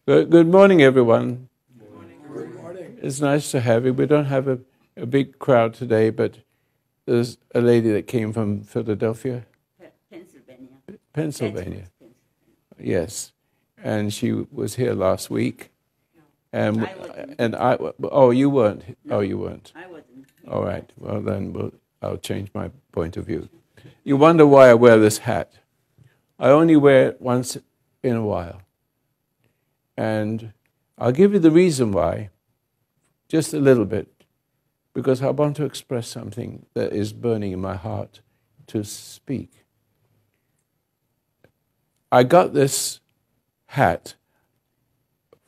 Good morning, everyone. Good morning. It's nice to have you. We don't have a big crowd today, but there's a lady that came from Philadelphia, Pennsylvania. Pennsylvania. Pennsylvania. Yes, and she was here last week. And I wasn't. and I oh you weren't No. oh you weren't. I wasn't. All right. Well then I'll change my point of view. You wonder why I wear this hat. I only wear it once in a while. And I'll give you the reason why, just a little bit, because I want to express something that is burning in my heart to speak. I got this hat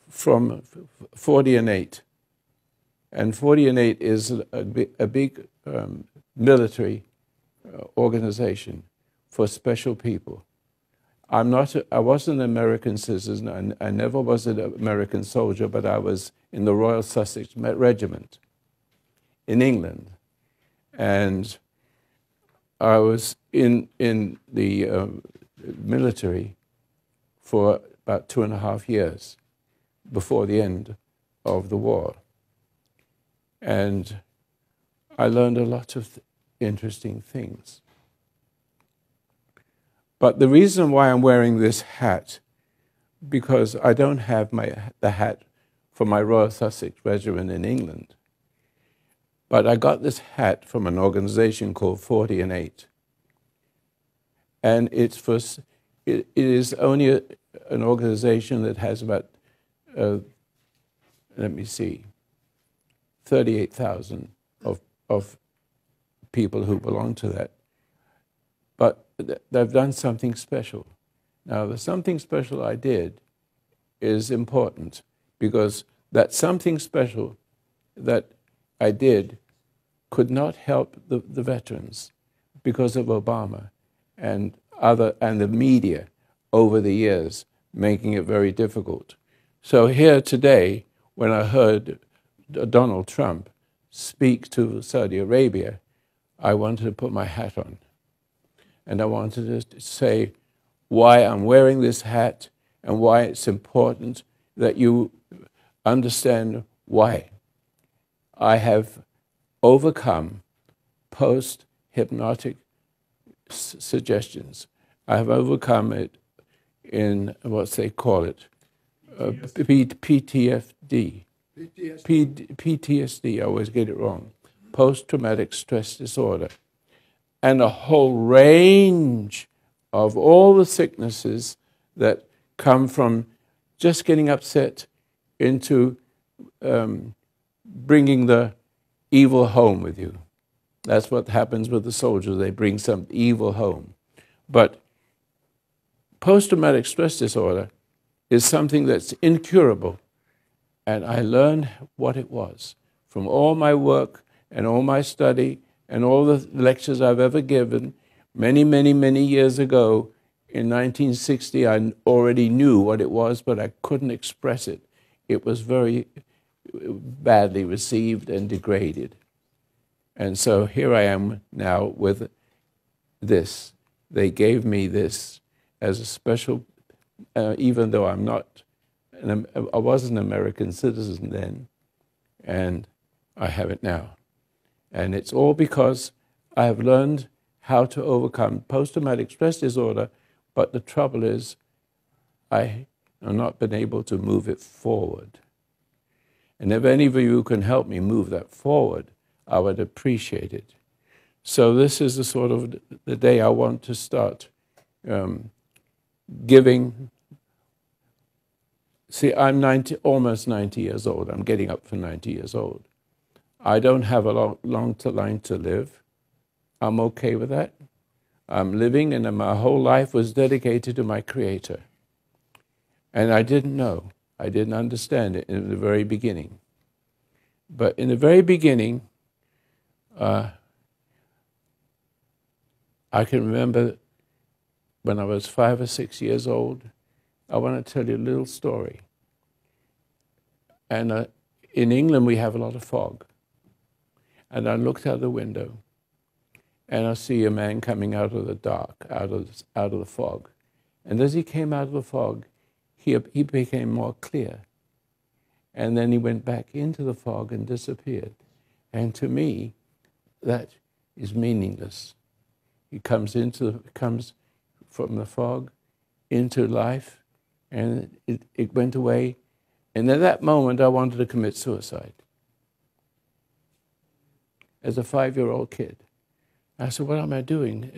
from 40 and 8. And 40 and 8 is a big military organization for special people. I wasn't an American citizen. I never was an American soldier, but I was in the Royal Sussex Regiment in England. And I was in the military for about 2.5 years before the end of the war. And I learned a lot of interesting things. But the reason why I'm wearing this hat, because I don't have the hat for my Royal Sussex Regiment in England, but I got this hat from an organization called 40 and 8. And it is only an organization that has about, 38,000 of people who belong to that. But they've done something special. Now, the something special I did is important because that something special that I did could not help the veterans because of Obama and the media over the years making it very difficult. So here today, when I heard Donald Trump speak to Saudi Arabia, I wanted to put my hat on. And I wanted to say why I'm wearing this hat and why it's important that you understand why I have overcome post-hypnotic suggestions. I have overcome it in what they call it, PTSD. PTSD, I always get it wrong, post-traumatic stress disorder, and a whole range of all the sicknesses that come from just getting upset into bringing the evil home with you. That's what happens with the soldiers. They bring some evil home. But post-traumatic stress disorder is something that's incurable. And I learned what it was from all my work and all my study and all the lectures I've ever given. Many, many, many years ago, in 1960, I already knew what it was, but I couldn't express it. It was very badly received and degraded. And so here I am now with this. They gave me this as a special, even though I wasn't an American citizen then, and I have it now. And it's all because I have learned how to overcome post-traumatic stress disorder, but the trouble is I have not been able to move it forward. And if any of you can help me move that forward, I would appreciate it. So this is the sort of the day I want to start giving. See, I'm almost 90 years old. I'm getting up for 90 years old. I don't have a long line to live. I'm okay with that. I'm living, and my whole life was dedicated to my Creator. And I didn't know. I didn't understand it in the very beginning. But in the very beginning, I can remember when I was 5 or 6 years old. I want to tell you a little story. And in England, we have a lot of fog. And I looked out the window, and I see a man coming out of the dark, out of the fog. And as he came out of the fog, he became more clear. And then he went back into the fog and disappeared. And to me, that is meaningless. He comes from the fog into life, and it went away. And at that moment, I wanted to commit suicide. As a 5-year-old kid, I said, "What am I doing?"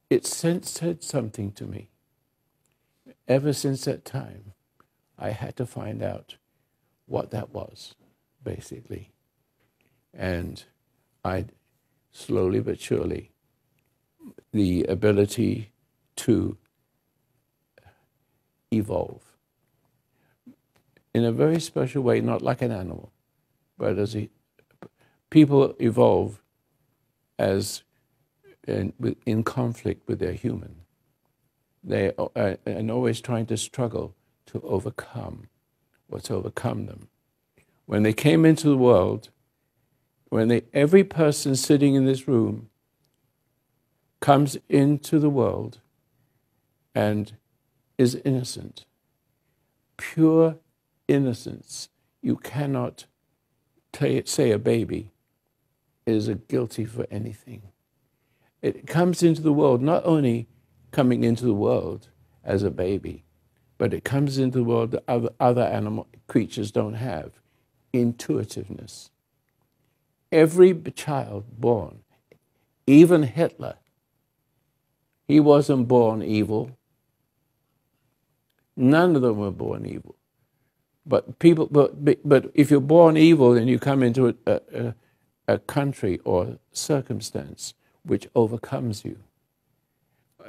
It said something to me. Ever since that time, I had to find out what that was, basically. And I, slowly but surely, the ability to evolve in a very special way, not like an animal, but as people evolve as in conflict with their human. They are always trying to struggle to overcome what's overcome them. When they came into the world, every person sitting in this room comes into the world and is innocent. Pure innocence. You cannot say a baby is guilty for anything. It comes into the world, not only coming into the world as a baby, but it comes into the world that other animal creatures don't have. Intuitiveness. Every child born, even Hitler, he wasn't born evil. None of them were born evil. But if you're born evil, then you come into a country or circumstance which overcomes you,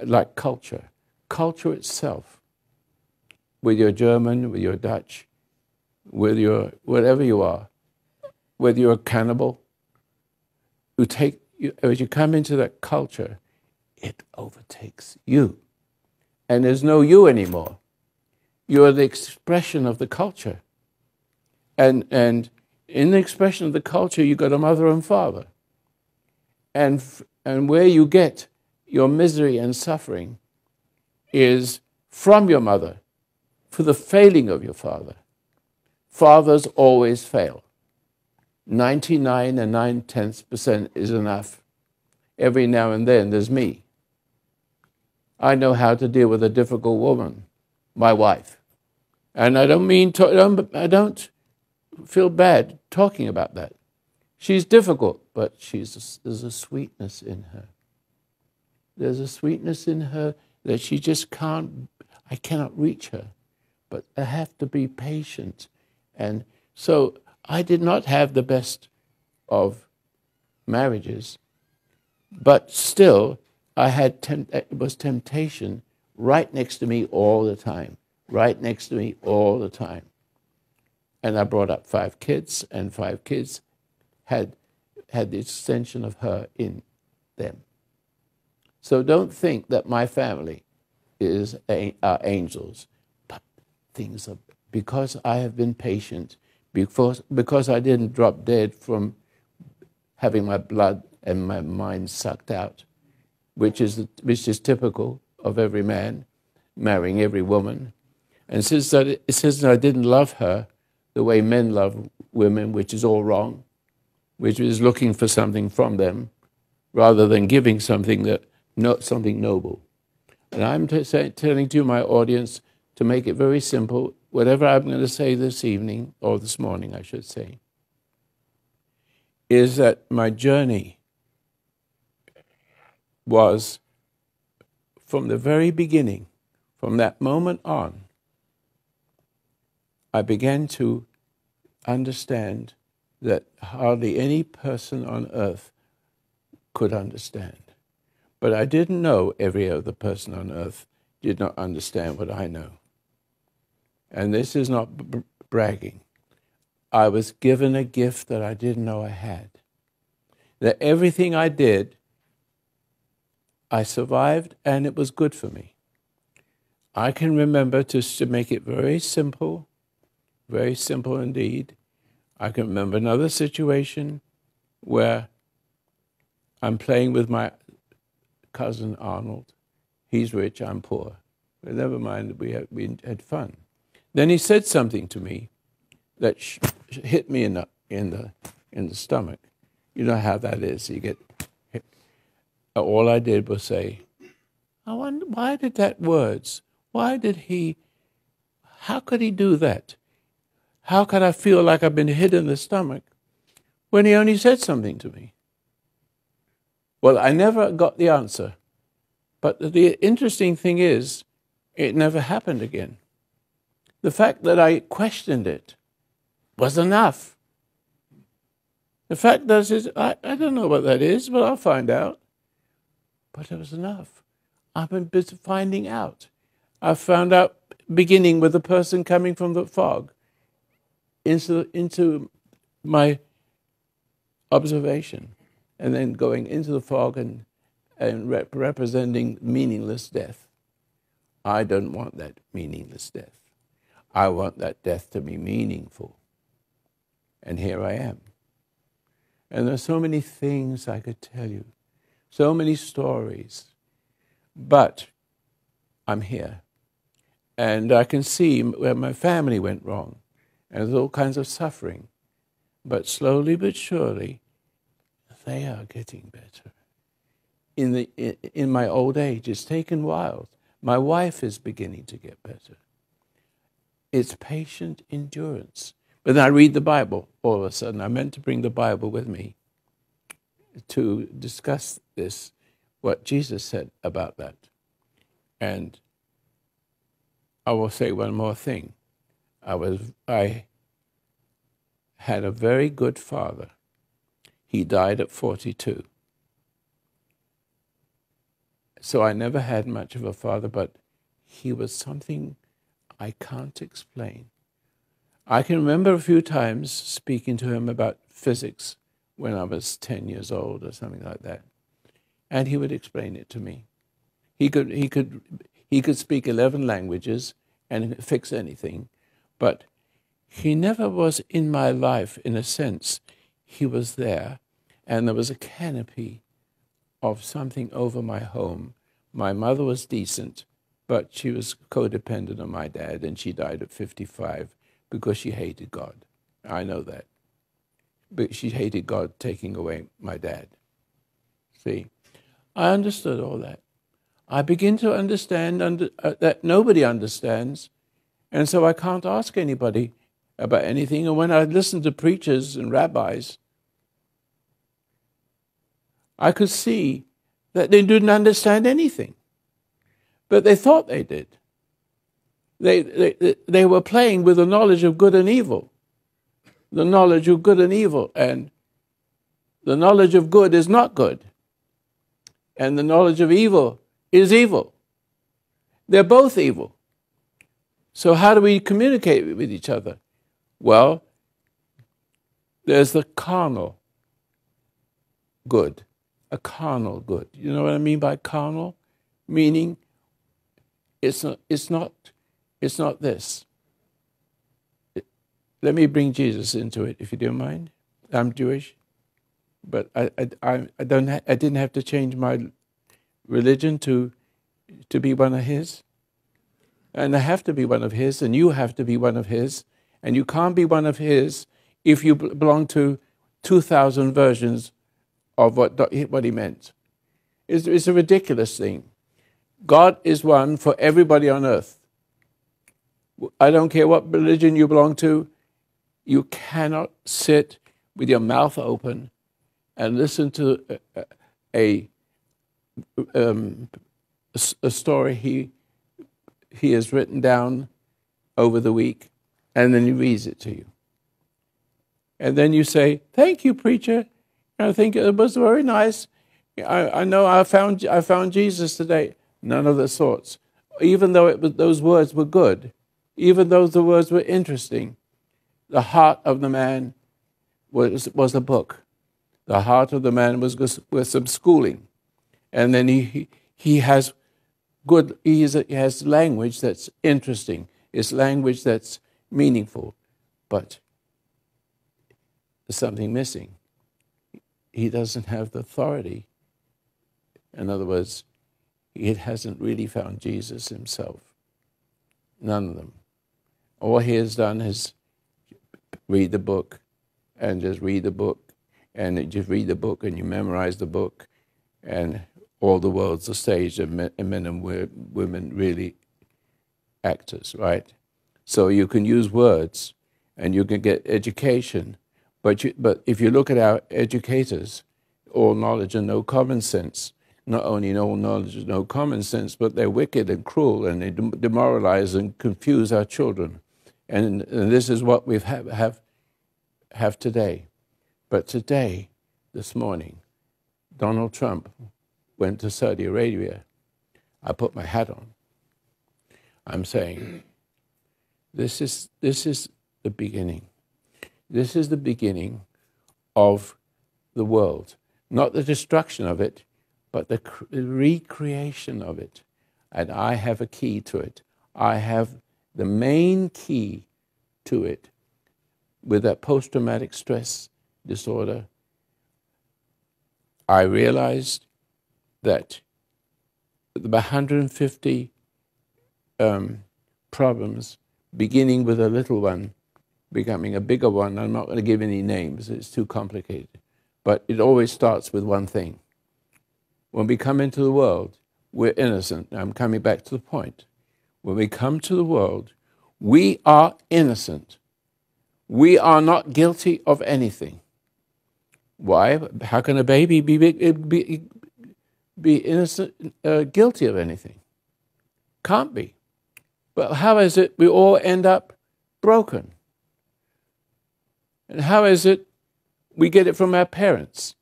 like culture. Culture itself, with your German, with your Dutch, with your whatever you are, whether you're a cannibal, as you come into that culture, it overtakes you. And there's no you anymore. You're the expression of the culture. And in the expression of the culture, you've got a mother and father. And where you get your misery and suffering is from your mother for the failing of your father. Fathers always fail. 99 and 9/10% is enough. Every now and then there's me. I know how to deal with a difficult woman, my wife. And I don't feel bad talking about that. She's difficult, but there's a sweetness in her. There's a sweetness in her that she just I cannot reach her. But I have to be patient. And so I did not have the best of marriages, but still it was temptation right next to me all the time, right next to me all the time. And I brought up 5 kids, and 5 kids had the extension of her in them. So don't think that my family are angels, but things are, because I have been patient, because I didn't drop dead from having my blood and my mind sucked out, which is typical of every man marrying every woman. And since I didn't love her the way men love women, which is all wrong, which is looking for something from them rather than giving something something noble. And I'm telling to my audience to make it very simple. Whatever I'm going to say this evening, or this morning, I should say, is that my journey was from the very beginning, from that moment on, I began to understand that hardly any person on earth could understand. But I didn't know every other person on earth did not understand what I know. And this is not bragging. I was given a gift that I didn't know I had. That everything I did, I survived, and it was good for me. I can remember, to make it very simple indeed, I can remember another situation where I'm playing with my cousin Arnold. He's rich, I'm poor. But never mind, we had fun. Then he said something to me that hit me in the stomach. You know how that is. You get hit. All I did was say, I wonder, why did that words? How could he do that? How could I feel like I've been hit in the stomach when he only said something to me? Well, I never got the answer. But the interesting thing is, it never happened again. The fact that I questioned it was enough. The fact is, I don't know what that is, but I'll find out. But it was enough. I've been busy finding out. I found out beginning with the person coming from the fog into my observation, and then going into the fog and representing meaningless death. I don't want that meaningless death. I want that death to be meaningful. And here I am. And there's so many things I could tell you, so many stories. But I'm here. And I can see where my family went wrong. And there's all kinds of suffering. But slowly but surely, they are getting better. In my old age, it's taken a while. My wife is beginning to get better. It's patient endurance. But then I read the Bible all of a sudden. I meant to bring the Bible with me to discuss this, what Jesus said about that. And I will say one more thing. I had a very good father. He died at 42. So I never had much of a father, but he was something I can't explain. I can remember a few times speaking to him about physics when I was 10 years old or something like that. And he would explain it to me. He could speak 11 languages and fix anything, but he never was in my life in a sense. He was there, and there was a canopy of something over my home. My mother was decent, but she was codependent on my dad, and she died at 55 because she hated God. I know that. But she hated God taking away my dad. See, I understood all that. I begin to understand that nobody understands, and so I can't ask anybody about anything. And when I listen to preachers and rabbis, I could see that they didn't understand anything, but they thought they did. They were playing with the knowledge of good and evil, the knowledge of good and evil, and the knowledge of good is not good, and the knowledge of evil is evil. They're both evil. So how do we communicate with each other? Well, there's the carnal good, a carnal good. You know what I mean by carnal? Meaning it's not this. Let me bring Jesus into it, if you don't mind. I'm Jewish, but I didn't have to change my religion to be one of His, and I have to be one of His, and you have to be one of His, and you can't be one of His if you belong to 2,000 versions of what He meant. It's a ridiculous thing. God is one for everybody on earth. I don't care what religion you belong to. You cannot sit with your mouth open and listen to a story he has written down over the week, and then he reads it to you. And then you say, "Thank you, preacher. I think it was very nice. I know I found Jesus today." None of the sorts. Even though those words were good, even though the words were interesting, the heart of the man was a book. The heart of the man was some schooling, and then he has language that's interesting. It's language that's meaningful, but there's something missing. He doesn't have the authority. In other words, he hasn't really found Jesus himself. None of them. All he has done is read the book and just read the book, and you just read the book and you memorize the book, and all the world's a stage, and men and women really actors, right? So you can use words and you can get education, but if you look at our educators, all knowledge and no common sense, not only no knowledge and no common sense, but they're wicked and cruel, and they demoralize and confuse our children. And this is what we have today. But today, this morning, Donald Trump went to Saudi Arabia. I put my hat on. I'm saying, this is the beginning. This is the beginning of the world. Not the destruction of it, but the recreation of it. And I have a key to it. I have the main key to it. With that post-traumatic stress disorder, I realized that the 150 problems, beginning with a little one, becoming a bigger one. I'm not going to give any names, it's too complicated. But it always starts with one thing. When we come into the world, we're innocent. I'm coming back to the point. When we come to the world, we are innocent. We are not guilty of anything. Why? How can a baby be innocent, guilty of anything? Can't be. But how is it we all end up broken? And how is it we get it from our parents?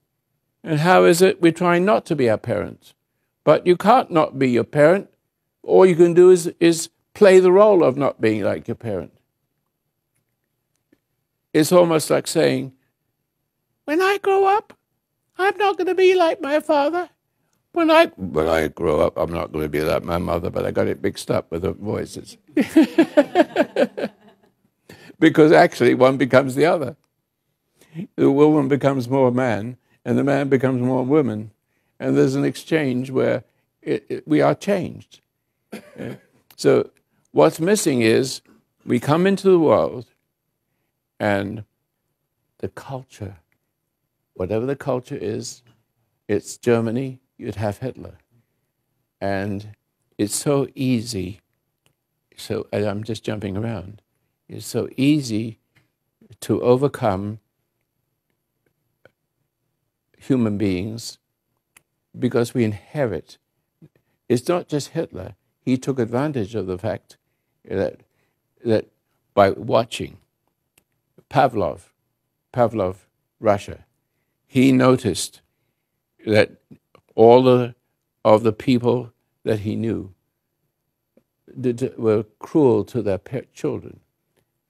And how is it we try not to be our parents? But you can't not be your parent. All you can do is play the role of not being like your parent. It's almost like saying, when I grow up, I'm not going to be like my father. When I grow up, I'm not going to be like my mother, but I got it mixed up with the voices. Because actually one becomes the other. The woman becomes more man, and the man becomes more woman. And there's an exchange where we are changed. So what's missing is we come into the world, and the culture, whatever the culture is, it's Germany, you'd have Hitler. And it's so easy, and I'm just jumping around, it's so easy to overcome human beings because we inherit. It's not just Hitler. He took advantage of the fact that by watching Pavlov, Russia, he noticed that all of the people that he knew were cruel to their children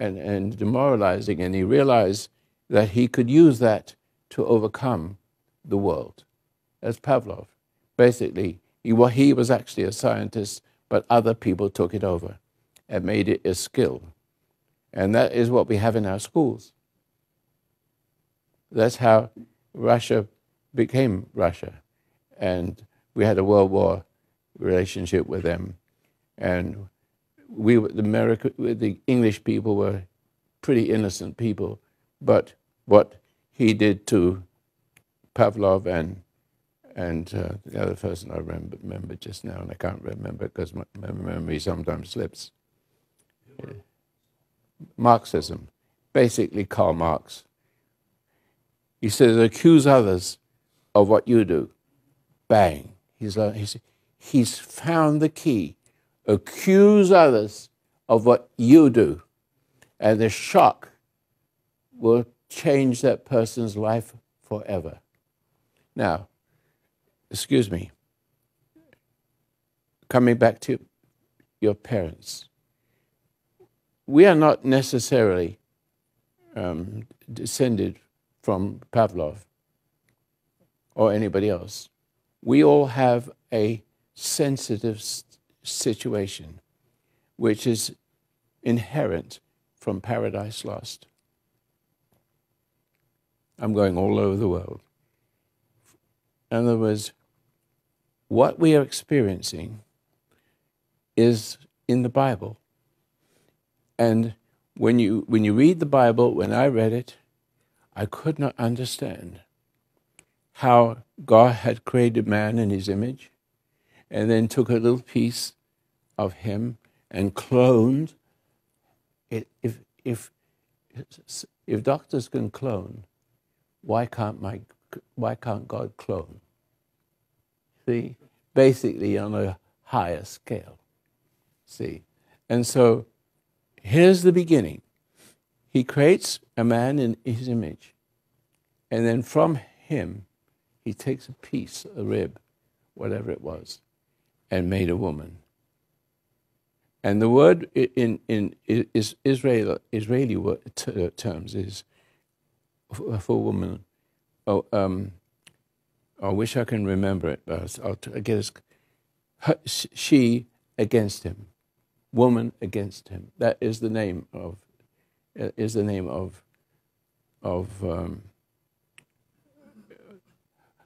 and demoralizing, and he realized that he could use that to overcome the world. That's Pavlov. Basically, he was actually a scientist, but other people took it over and made it a skill. And that is what we have in our schools. That's how Russia became Russia. And we had a World War relationship with them. And the English people were pretty innocent people. But what he did to Pavlov and the other person I remember just now, and I can't remember because my memory sometimes slips. Marxism, basically Karl Marx. He says, accuse others of what you do. Bang. He's found the key. Accuse others of what you do. And the shock will change that person's life forever. Now, excuse me, coming back to your parents. We are not necessarily descended from Pavlov or anybody else. We all have a sensitive situation which is inherent from Paradise Lost. I'm going all over the world. In other words, what we are experiencing is in the Bible. And when you read the Bible, when I read it, I could not understand how God had created man in his image and then took a little piece of him and cloned it. If doctors can clone, why can't God clone? See, basically on a higher scale. See, and so here's the beginning. He creates a man in his image, and then from him, he takes a piece, a rib, whatever it was, and made a woman. And the word in Israeli terms is for woman. I wish I can remember it, but I'll get she against him, woman against him. That is the name of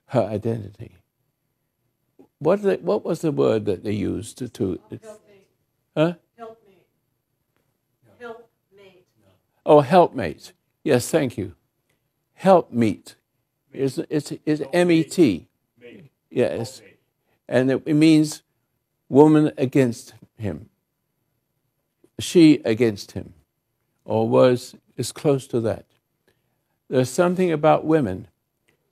her identity. What was the word that they used to Helpmate. huh? Helpmate. Helpmate. Oh, helpmate. Yes, thank you. Helpmeet. It's MET. Yes. And it means woman against him. She against him. Or is close to that. There's something about women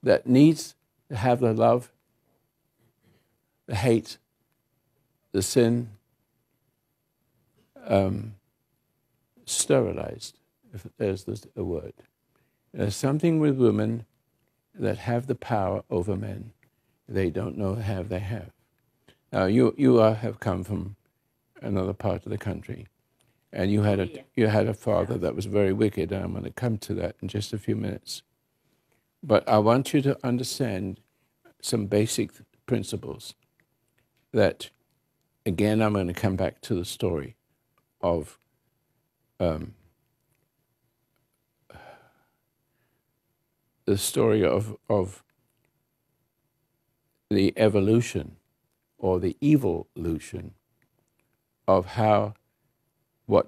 that needs to have the love, the hate, the sin sterilized, if there's a word. There's something with women that have the power over men. They don't know how they have. Now, you have come from another part of the country, and you had a father that was very wicked, and I'm going to come to that in just a few minutes. But I want you to understand some basic principles that, again, I'm going to come back to the story of the evolution or the evolution of how what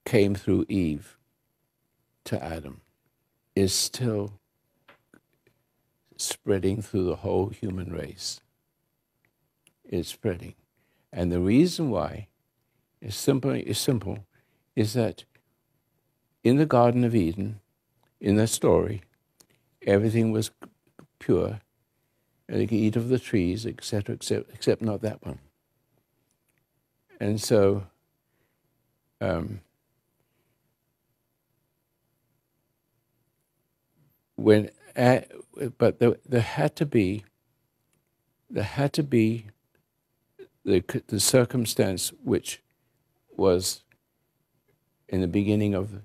came through Eve to Adam is still spreading through the whole human race. It's spreading. And the reason why is simple, is that in the Garden of Eden, in the story, everything was pure, and they could eat of the trees, etc., except not that one. And so, there had to be the circumstance which was in the beginning of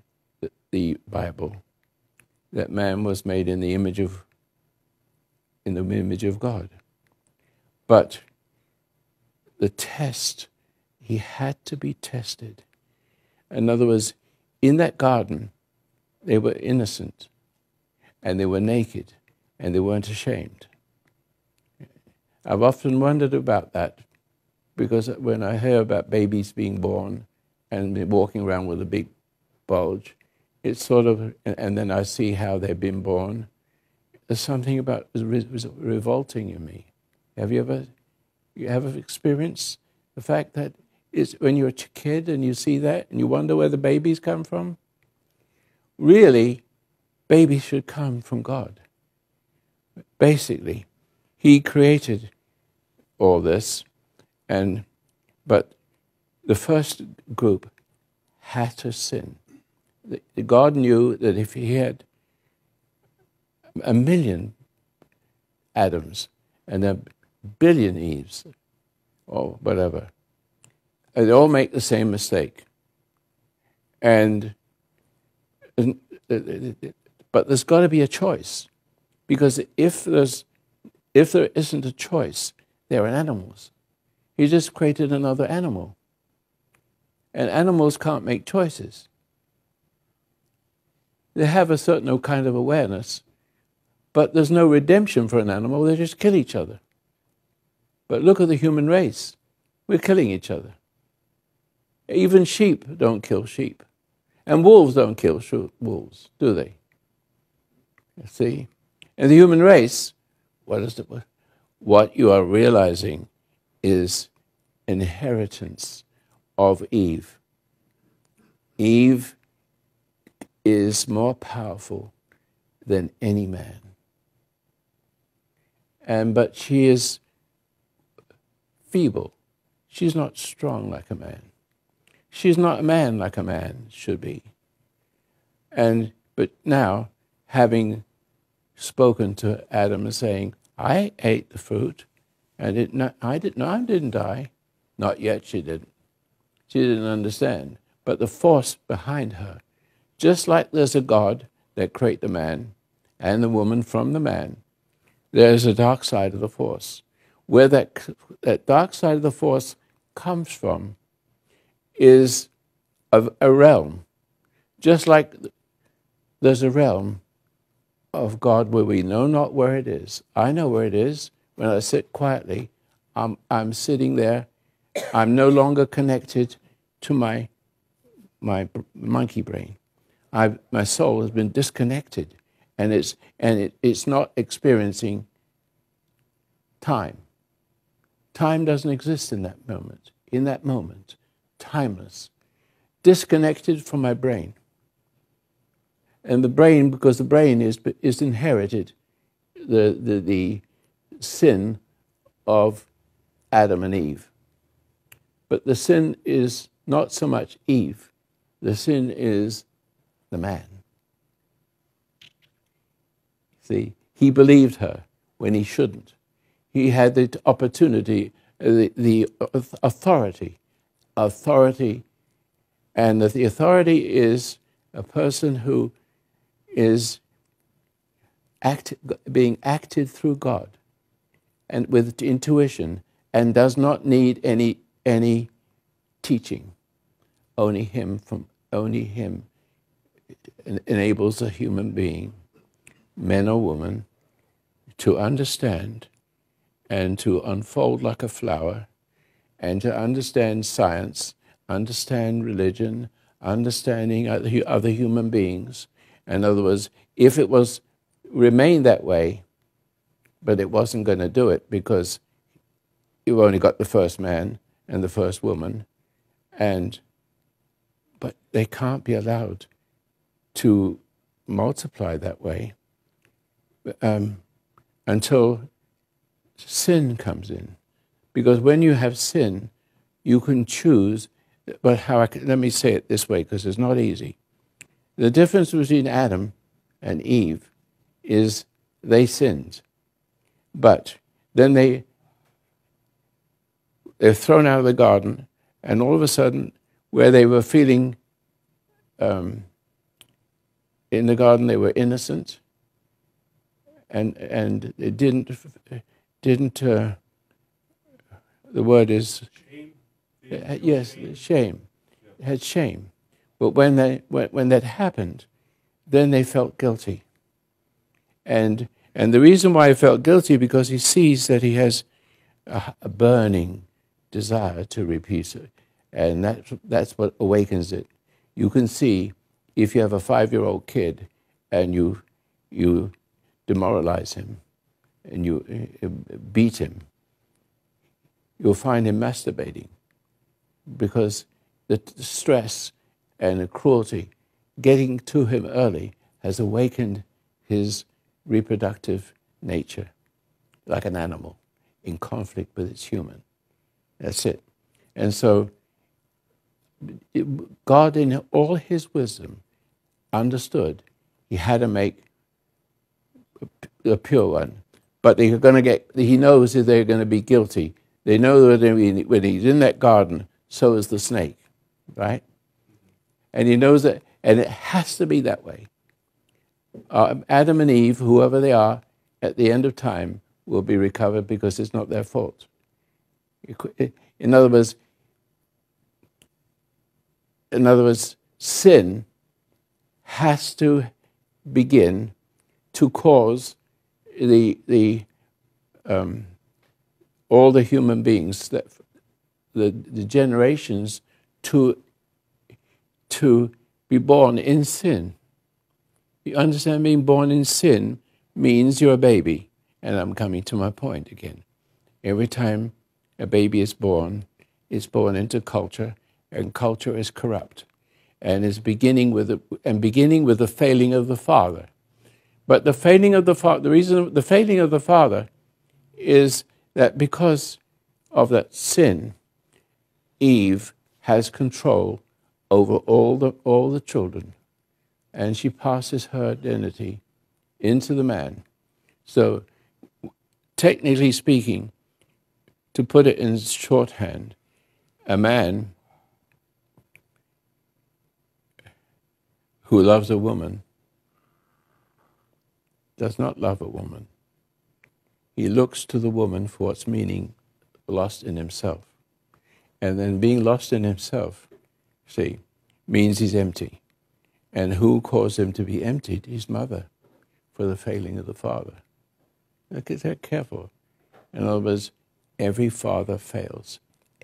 the Bible, that man was made in the image of God. But the test, he had to be tested. In other words, in that garden, they were innocent, and they were naked, and they weren't ashamed. I've often wondered about that, because when I hear about babies being born and walking around with a big bulge, it's sort of, and then I see how they've been born, there's something about revolting in me. Have you ever experienced the fact that it's when you're a kid and you see that and you wonder where the babies come from? Really, babies should come from God. Basically, he created all this, but the first group had to sin. God knew that if he had 1 million Adams and 1 billion Eves, or whatever, they all make the same mistake. But there's got to be a choice, because if there isn't a choice, they're animals. He just created another animal, and animals can't make choices. They have a certain kind of awareness, but there's no redemption for an animal. They just kill each other. But look at the human race. We're killing each other. Even sheep don't kill sheep. And wolves don't kill wolves, do they? You see? In the human race, what you are realizing is inheritance of Eve. Eve is more powerful than any man. But she is feeble. She's not strong like a man. She's not a man like a man should be. But now, having spoken to Adam and saying, I ate the fruit, and I didn't die. Not yet, she didn't. She didn't understand. But the force behind her, just like there's a God that created the man and the woman from the man, there's a dark side of the force. Where that dark side of the force comes from is a realm. Just like there's a realm of God where we know not where it is. I know where it is. When I sit quietly, I'm sitting there. I'm no longer connected to my monkey brain. My soul has been disconnected, and it's not experiencing time. Time doesn't exist in that moment. In that moment, timeless, disconnected from my brain. And the brain, because the brain is inherited the sin of Adam and Eve. But the sin is not so much Eve. The sin is the man. See, he believed her when he shouldn't. He had the opportunity, the authority, and the authority is a person who is being acted through God and with intuition, and does not need any teaching. Only him enables a human being, man or woman, to understand and to unfold like a flower, and to understand science, understand religion, understanding other human beings. In other words, if it remained that way, but it wasn't going to do it because you've only got the first man and the first woman, but they can't be allowed to multiply that way until sin comes in. Because when you have sin, you can choose, but let me say it this way, because it's not easy. The difference between Adam and Eve is they sinned, but then they're thrown out of the garden, and all of a sudden, where they were feeling in the garden, they were innocent, and it didn't. The word is Shame. yes, shame. It had shame, but when that happened, then they felt guilty, and the reason why he felt guilty because he sees that he has a burning desire to repeat it, and that's what awakens it. You can see if you have a 5-year-old kid and you demoralize him and you beat him, you'll find him masturbating because the stress and the cruelty getting to him early has awakened his reproductive nature like an animal in conflict with its human. That's it. And so God, in all his wisdom, understood he had to make a pure one. But he knows that they're going to be guilty. They know that when he's in that garden, so is the snake, right? And he knows that, and it has to be that way. Adam and Eve, whoever they are, at the end of time, will be recovered because it's not their fault. In other words, sin has to begin to cause all the human beings, that the generations, to be born in sin. You understand, being born in sin means you're a baby. And I'm coming to my point again. Every time a baby is born, it's born into culture, and culture is corrupt, and is beginning with the failing of the father. But the failing of the father, the reason the failing of the father is that because of that sin, Eve has control over all the children, and she passes her identity into the man. So, technically speaking, to put it in shorthand, a man who loves a woman does not love a woman. He looks to the woman for what's meaning lost in himself. And then being lost in himself, see, means he's empty. And who caused him to be emptied? His mother, for the failing of the father. Look at that, careful. In other words, every father fails.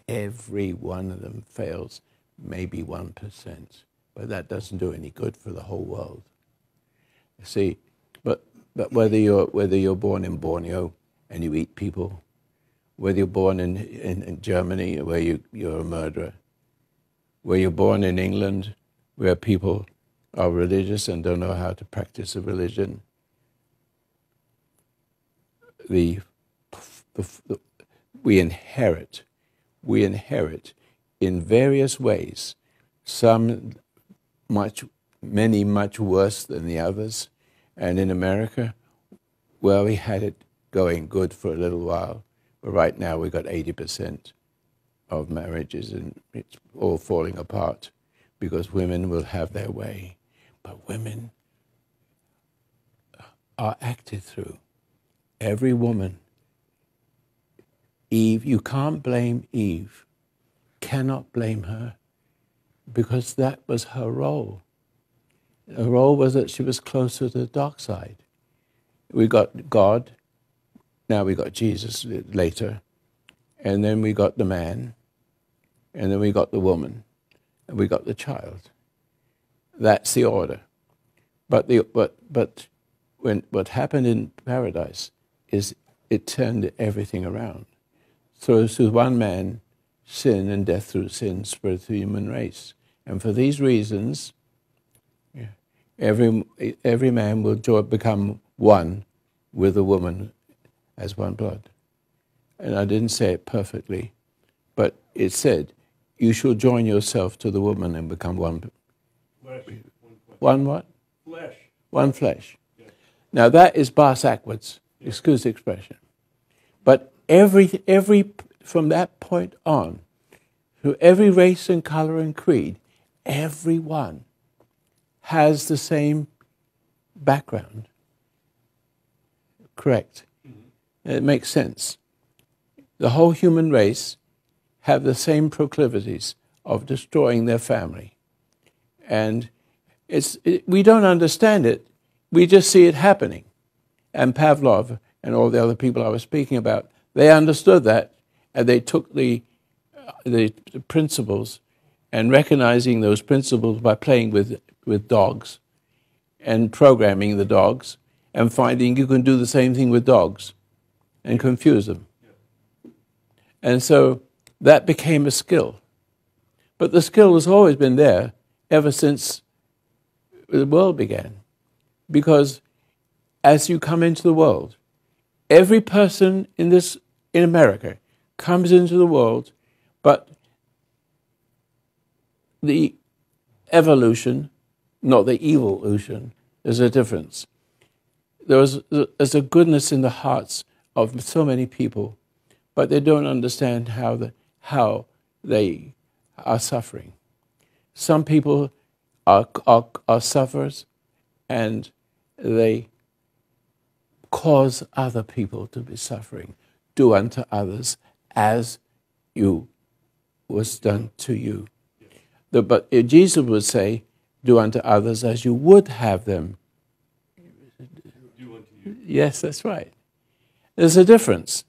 Every one of them fails, maybe 1%. But that doesn't do any good for the whole world. See, but whether you're born in Borneo and you eat people, whether you're born in Germany where you're a murderer, where you're born in England where people are religious and don't know how to practice a religion, we inherit in various ways, many much worse than the others. And in America, well, we had it going good for a little while, but right now we've got 80% of marriages and it's all falling apart because women will have their way. But women are acted through. Every woman, Eve, you can't blame Eve, cannot blame her, because that was her role. Her role was that she was closer to the dark side. We got God, now we got Jesus later, and then we got the man, and then we got the woman, and we got the child. That's the order. But what happened in paradise is it turned everything around. So through one man, sin and death through sin spread through the human race. And for these reasons, every man will become one with a woman as one blood. And I didn't say it perfectly, but it said, you shall join yourself to the woman and become one. Flesh. One what? Flesh. One flesh. Yes. Now that is bass backwards, excuse the expression. But every from that point on, through every race and color and creed, everyone has the same background. Correct. Mm-hmm. It makes sense. The whole human race have the same proclivities of destroying their family. And we don't understand it, we just see it happening. And Pavlov and all the other people I was speaking about, they understood that, and they took the principles and recognizing those principles by playing with dogs and programming the dogs and finding you can do the same thing with dogs and confuse them. And so that became a skill. But the skill has always been there ever since the world began. Because as you come into the world, every person in America comes into the world, but the evolution, not the evolution, there's a difference. There's a goodness in the hearts of so many people, but they don't understand how they are suffering. Some people are sufferers, and they cause other people to be suffering. Do unto others as you was done to you. But Jesus would say, do unto others as you would have them. Do unto you. Yes, that's right. There's a difference,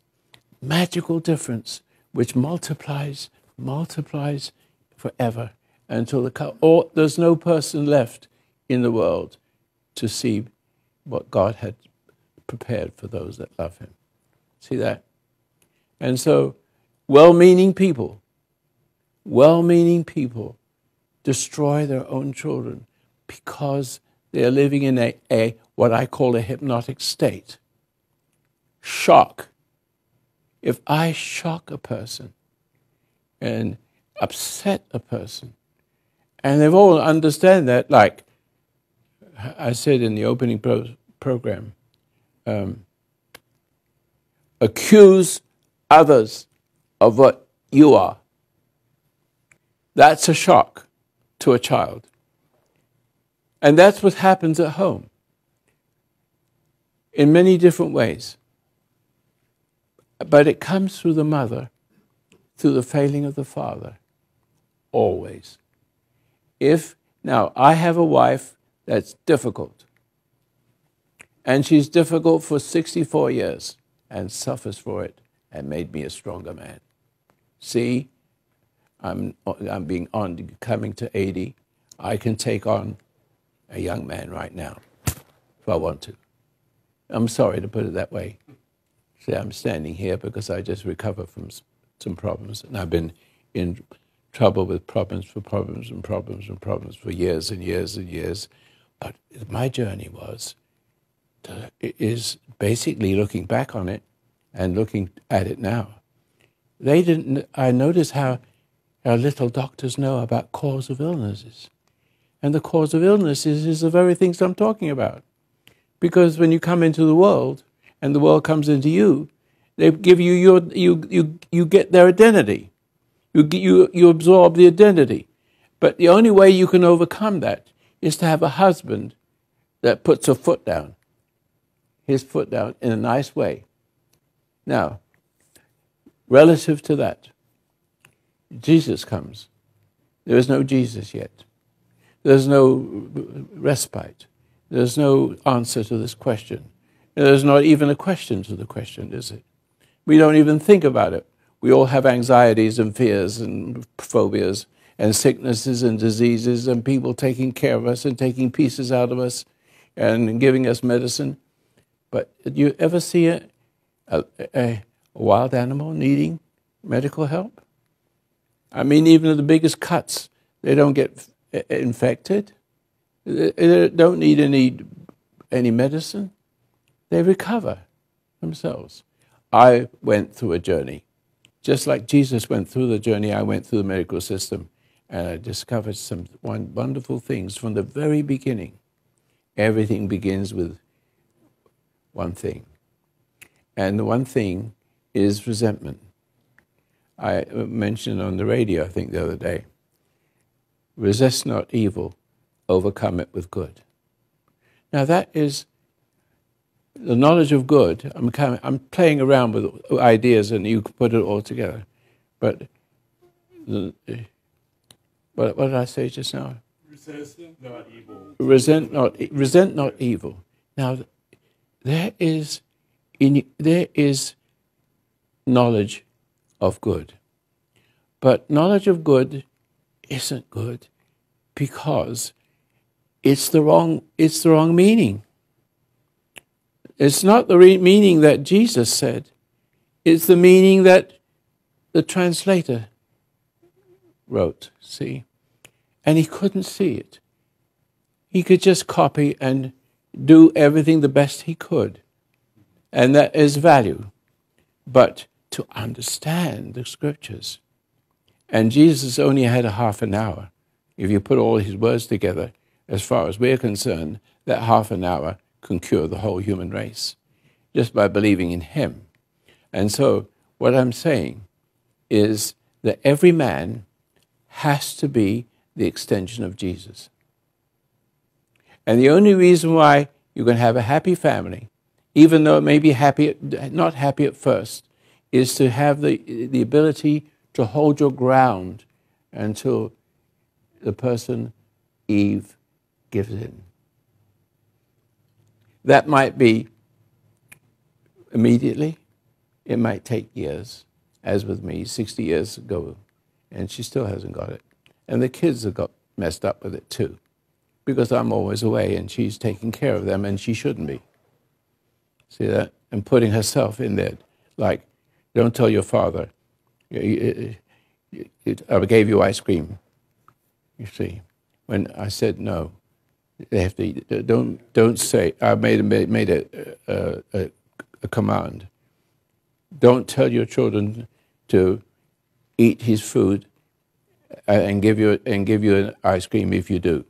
magical difference, which multiplies from forever until there's no person left in the world to see what God had prepared for those that love him. See that? And so, well-meaning people destroy their own children because they are living in a what I call a hypnotic state. Shock. If I shock a person and upset a person, and they've all understand that, like I said in the opening program, accuse others of what you are. That's a shock to a child. And that's what happens at home in many different ways. But it comes through the mother, through the failing of the father, always. Now, I have a wife that's difficult, and she's difficult for 64 years and suffers for it and made me a stronger man. See, I'm coming to 80. I can take on a young man right now if I want to. I'm sorry to put it that way. See, I'm standing here because I just recovered from some problems, and I've been in trouble with problems for years and years and years. But my journey is basically looking back on it and looking at it now. I noticed how little doctors know about cause of illnesses. And the cause of illnesses is the very things I'm talking about. Because when you come into the world, and the world comes into you, they give you get their identity. You absorb the identity. But the only way you can overcome that is to have a husband that puts his foot down in a nice way. Now, relative to that, Jesus comes. There is no Jesus yet. There's no respite. There's no answer to this question. There's not even a question to the question, is it? We don't even think about it. We all have anxieties and fears and phobias and sicknesses and diseases and people taking care of us and taking pieces out of us and giving us medicine. But do you ever see a wild animal needing medical help? I mean, even the biggest cuts, they don't get infected. They don't need any medicine. They recover themselves. I went through a journey. Just like Jesus went through the journey, I went through the medical system, and I discovered some wonderful things from the very beginning. Everything begins with one thing. And the one thing is resentment. I mentioned on the radio, I think the other day, resist not evil, overcome it with good. Now that is the knowledge of good. I'm playing around with ideas and you put it all together. But what did I say just now? Resist not evil. Resent not evil. Now there is knowledge of good. But knowledge of good isn't good because it's the wrong meaning. It's not the meaning that Jesus said. It's the meaning that the translator wrote, see? And he couldn't see it. He could just copy and do everything the best he could. And that is value. But to understand the scriptures, and Jesus only had a half an hour. If you put all his words together, as far as we're concerned, that half an hour can cure the whole human race just by believing in him. And so what I'm saying is that every man has to be the extension of Jesus. And the only reason why you can have a happy family, even though it may be not happy at first, is to have the ability to hold your ground until the person, Eve, gives in. That might be immediately. It might take years, as with me, 60 years ago, and she still hasn't got it. And the kids have got messed up with it too, because I'm always away and she's taking care of them and she shouldn't be. See that? And putting herself in there, like, don't tell your father, I gave you ice cream, you see. When I said no, they have to, don't say, I made a command. Don't tell your children to eat his food and give you an ice cream if you do.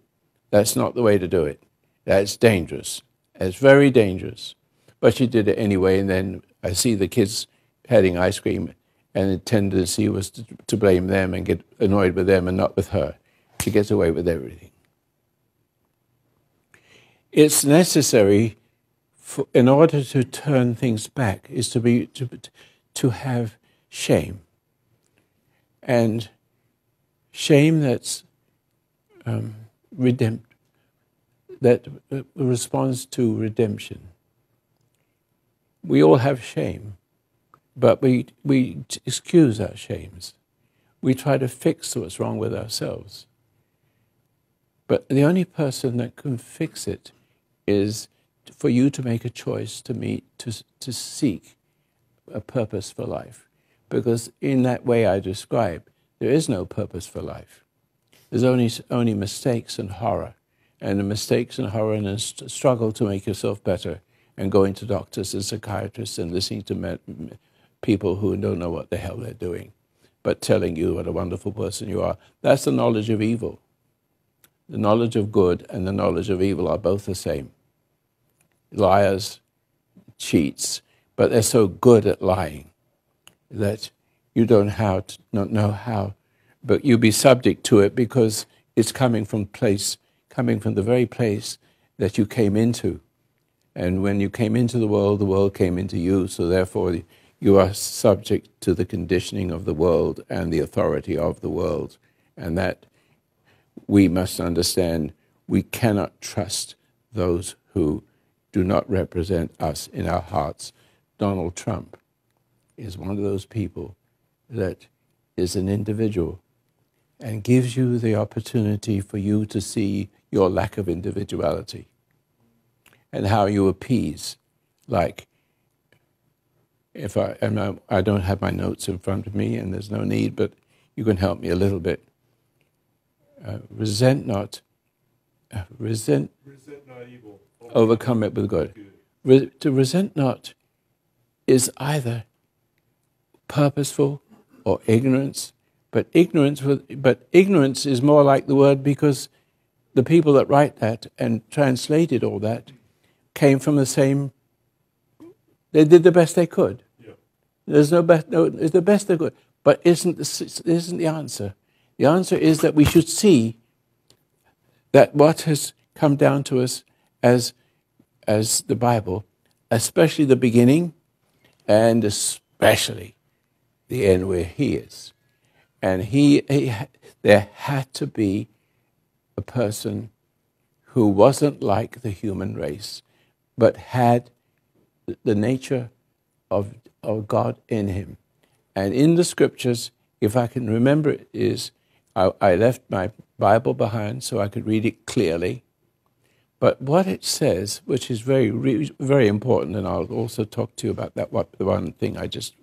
That's not the way to do it. That's dangerous. It's very dangerous. But she did it anyway, and then I see the kids having ice cream, and the tendency was to blame them and get annoyed with them and not with her. She gets away with everything. It's necessary in order to turn things back is to have shame. And shame that responds to redemption. We all have shame, but we excuse our shames. We try to fix what's wrong with ourselves. But the only person that can fix it is for you to make a choice to seek a purpose for life. Because in that way I describe, there is no purpose for life. There's only mistakes and horror. And the mistakes and horror and struggle to make yourself better and going to doctors and psychiatrists and listening to people who don't know what the hell they're doing, but telling you what a wonderful person you are. That's the knowledge of evil. The knowledge of good and the knowledge of evil are both the same. Liars, cheats, but they're so good at lying that you don't know how, but you'll be subject to it because it's coming from the very place that you came into. And when you came into the world came into you, so therefore you are subject to the conditioning of the world and the authority of the world. And that we must understand, we cannot trust those who do not represent us in our hearts. Donald Trump is one of those people that is an individual and gives you the opportunity for you to see your lack of individuality and how you appease. Like, if I don't have my notes in front of me, and there's no need, but you can help me a little bit. Resent not evil. Overcome it with good. To resent not is either purposeful or ignorance, but ignorance is more like the word, because the people that write that and translated all that came from the same. They did the best they could. Yeah. There's it's the best they could. But isn't the answer? The answer is that we should see that what has come down to us as the Bible, especially the beginning and especially the end where he is. And there had to be a person who wasn't like the human race, but had the nature of God in him. And in the scriptures, if I can remember it, is I left my Bible behind so I could read it clearly. But what it says, which is very, very important, and I'll also talk to you about that, the one thing I just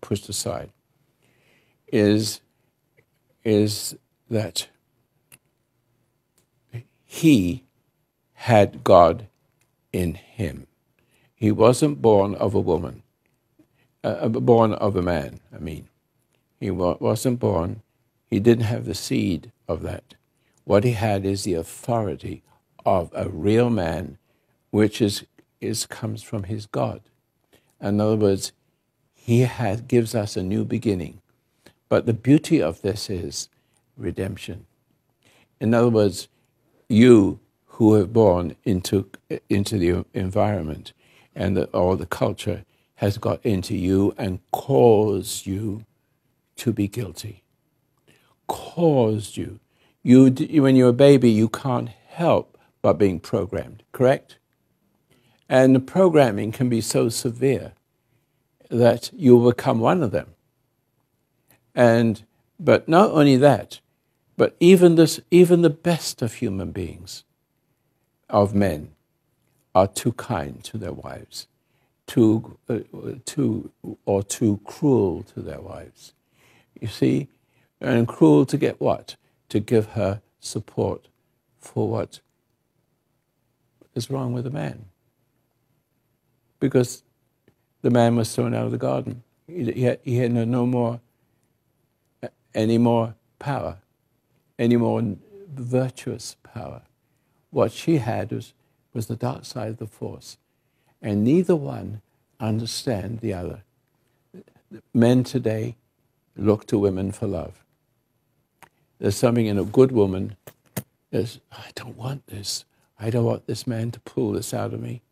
pushed aside, is that he had God in him. He wasn't born of a woman, born of a man, I mean. He wasn't born, he didn't have the seed of that. What he had is the authority of a real man, which comes from his God. In other words, he gives us a new beginning. But the beauty of this is redemption. In other words, you who are born into the environment or the culture has got into you and caused you to be guilty. Caused you. When you're a baby, you can't help but being programmed, correct? And the programming can be so severe that you become one of them. And But not only that, but even the best of human beings, of men, are too kind to their wives, too cruel to their wives. You see, and cruel to get what? To give her support for what is wrong with the man. Because the man was thrown out of the garden. He had no more, any more power, any more virtuous power. What she had was the dark side of the force. And neither one understand the other. Men today look to women for love. There's something in a good woman. I don't want this. I don't want this man to pull this out of me.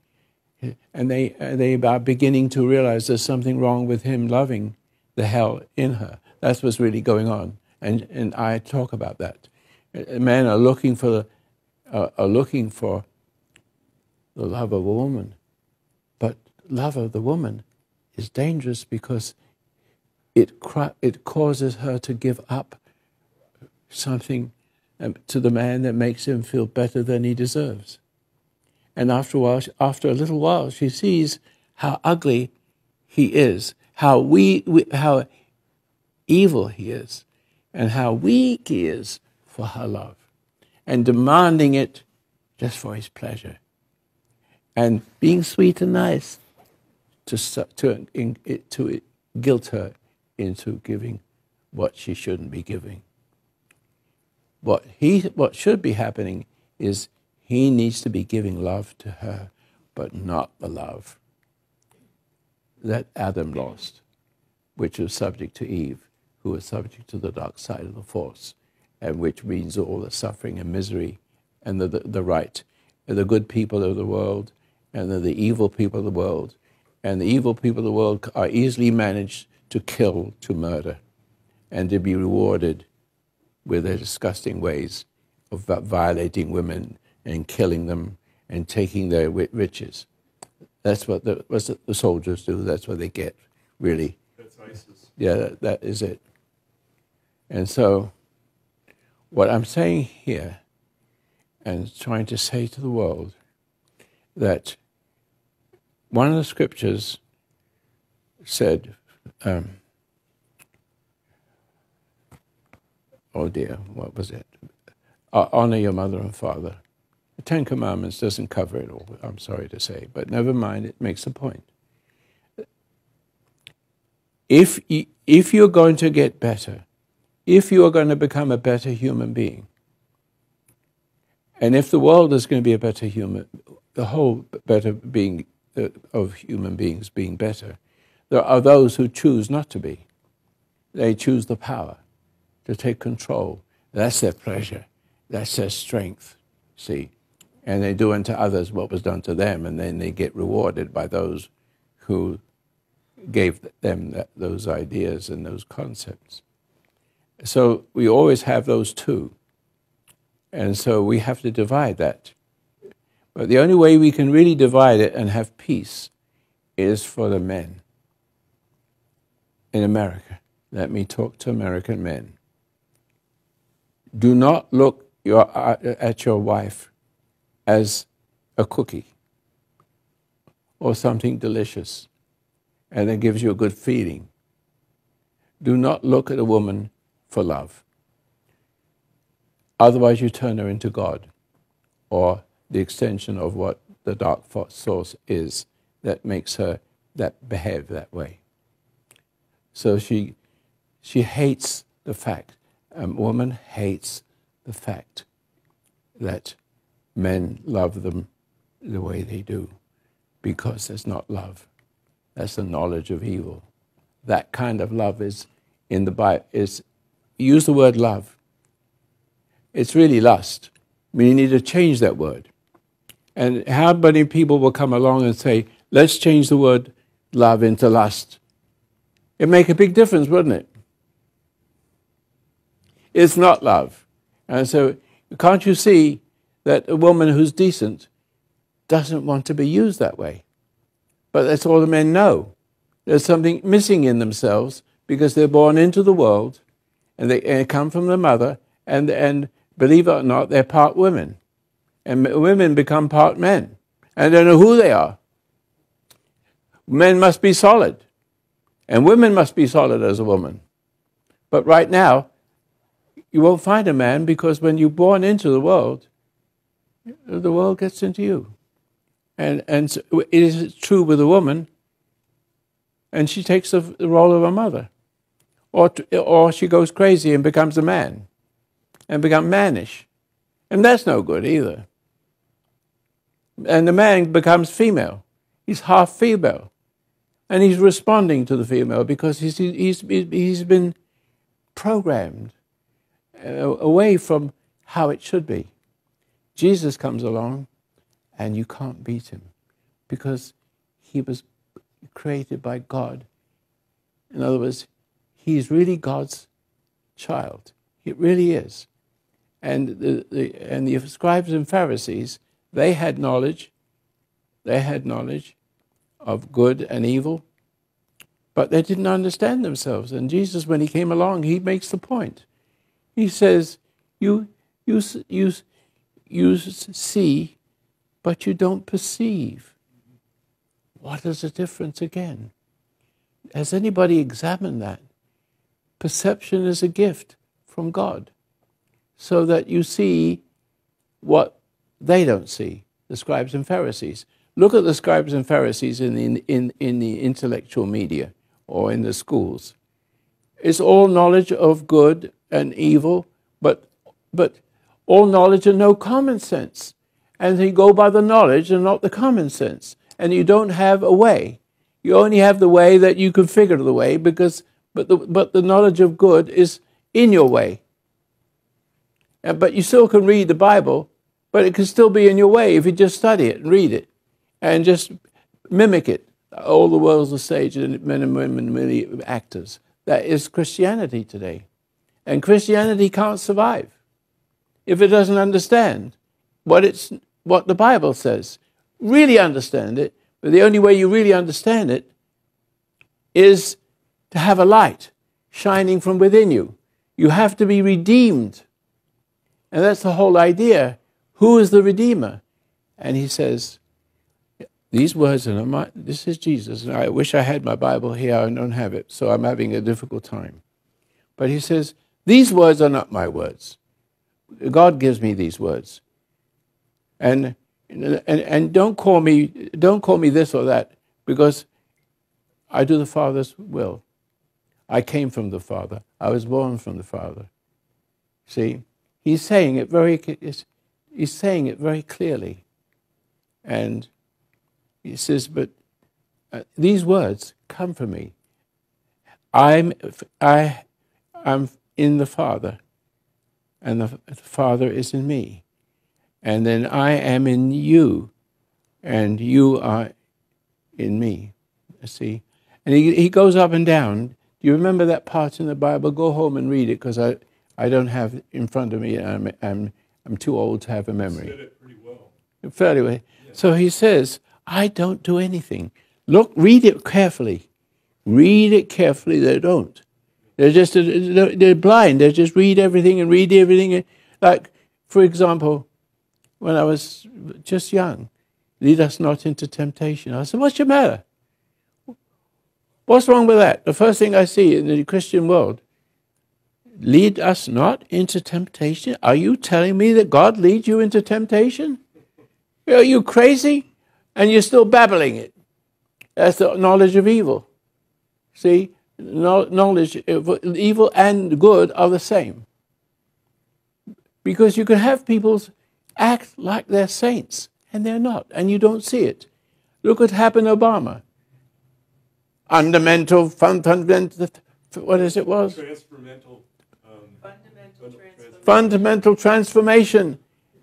And they are beginning to realize there's something wrong with him loving the hell in her. That's what's really going on. And I talk about that. Men are looking for the love of a woman. But love of the woman is dangerous because it causes her to give up something to the man that makes him feel better than he deserves. And after a little while, she sees how ugly he is, how how evil he is, and how weak he is for her love, and demanding it just for his pleasure, and being sweet and nice to guilt her into giving what she shouldn't be giving. What should be happening is he needs to be giving love to her, but not the love that Adam lost, which was subject to Eve, who was subject to the dark side of the force, and which means all the suffering and misery, and the good people of the world, and the evil people of the world. And the evil people of the world are easily managed to kill, to murder, and to be rewarded with their disgusting ways of violating women and killing them and taking their riches. That's what the soldiers do. That's what they get, really. That's ISIS. Yeah, that is it. And so what I'm saying here and trying to say to the world, that one of the scriptures said, oh dear, what was it? Honor your mother and father. The Ten Commandments doesn't cover it all, I'm sorry to say, but never mind, it makes a point. If you're going to get better, if you are going to become a better human being, and if the world is going to be a better human, the whole better being of human beings being better, there are those who choose not to be. They choose the power to take control. That's their pleasure. That's their strength, see. And they do unto others what was done to them, and then they get rewarded by those who gave them those ideas and those concepts. So we always have those two. And so we have to divide that. But the only way we can really divide it and have peace is for the men in America. Let me talk to American men. Do not look at your wife as a cookie or something delicious and that gives you a good feeling. Do not look at a woman for love. Otherwise you turn her into God, or the extension of what the dark source is that makes her behave that way. So she hates the fact, a woman hates the fact that men love them the way they do, because there's not love. That's the knowledge of evil. That kind of love is in the Bible. Use the word love. It's really lust. We need to change that word. And how many people will come along and say, let's change the word love into lust? It'd make a big difference, wouldn't it? It's not love. And so can't you see that a woman who's decent doesn't want to be used that way? But that's all the men know. There's something missing in themselves because they're born into the world and they come from the mother, and believe it or not, they're part women. And women become part men. And they don't know who they are. Men must be solid. And women must be solid as a woman. But right now, you won't find a man, because when you're born into the world gets into you. And so it is true with a woman, and she takes the role of a mother. Or she goes crazy and becomes a man, and becomes mannish. And that's no good either. And the man becomes female. He's half female. And he's responding to the female because he's been programmed away from how it should be. Jesus comes along, and you can't beat him, because he was created by God. In other words, he's really God's child. It really is. And the scribes and Pharisees, they had knowledge. They had knowledge of good and evil, but they didn't understand themselves. And Jesus, when he came along, he makes the point. He says, you see, but you don't perceive. What is the difference again? Has anybody examined that? Perception is a gift from God, so that you see what they don't see, the scribes and Pharisees. Look at the scribes and Pharisees in the intellectual media or in the schools. It's all knowledge of good and evil, but all knowledge and no common sense. And you go by the knowledge and not the common sense. And you don't have a way. You only have the way that you can figure the way, but the knowledge of good is in your way. But you still can read the Bible, but it can still be in your way if you just study it and read it and just mimic it. All the world's a stage, and men and women, many actors. That is Christianity today. And Christianity can't survive if it doesn't understand what the Bible says. Really understand it, but the only way you really understand it is to have a light shining from within you. You have to be redeemed. And that's the whole idea. Who is the Redeemer? And he says, these words are not mine. This is Jesus. And I wish I had my Bible here. I don't have it, so I'm having a difficult time. But he says, these words are not my words. God gives me these words. And don't call me this or that, because I do the Father's will. I came from the Father. I was born from the Father. See? He's saying it very clearly. And he says, but these words come from me. I'm in the Father, and the Father is in me. And then I am in you, and you are in me. See? And he goes up and down. Do you remember that part in the Bible? Go home and read it, because I don't have it in front of me, and I'm too old to have a memory. You said it pretty well. Fairly well. Yeah. So he says, I don't do anything. Look, read it carefully. Read it carefully. They don't. They're blind. They just read everything. Like, for example, when I was just young, lead us not into temptation. I said, what's your matter? What's wrong with that? The first thing I see in the Christian world, lead us not into temptation? Are you telling me that God leads you into temptation? Are you crazy? And you're still babbling it. That's the knowledge of evil. See, knowledge of evil and good are the same. Because you can have people act like they're saints, and they're not, and you don't see it. Look what happened to Obama. Fundamental, what is it was? Fundamental transformation.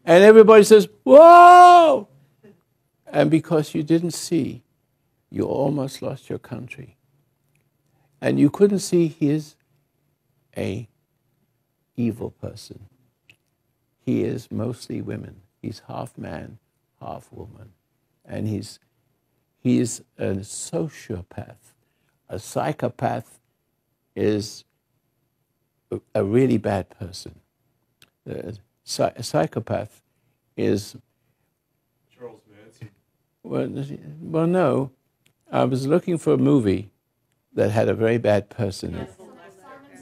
And everybody says, whoa! And because you didn't see, you almost lost your country. And you couldn't see he is an evil person. He is mostly women. He's half man, half woman. And he is a sociopath. A psychopath is a really bad person. A psychopath is... Charles Manson. Well, no. I was looking for a movie that had a very bad person in it.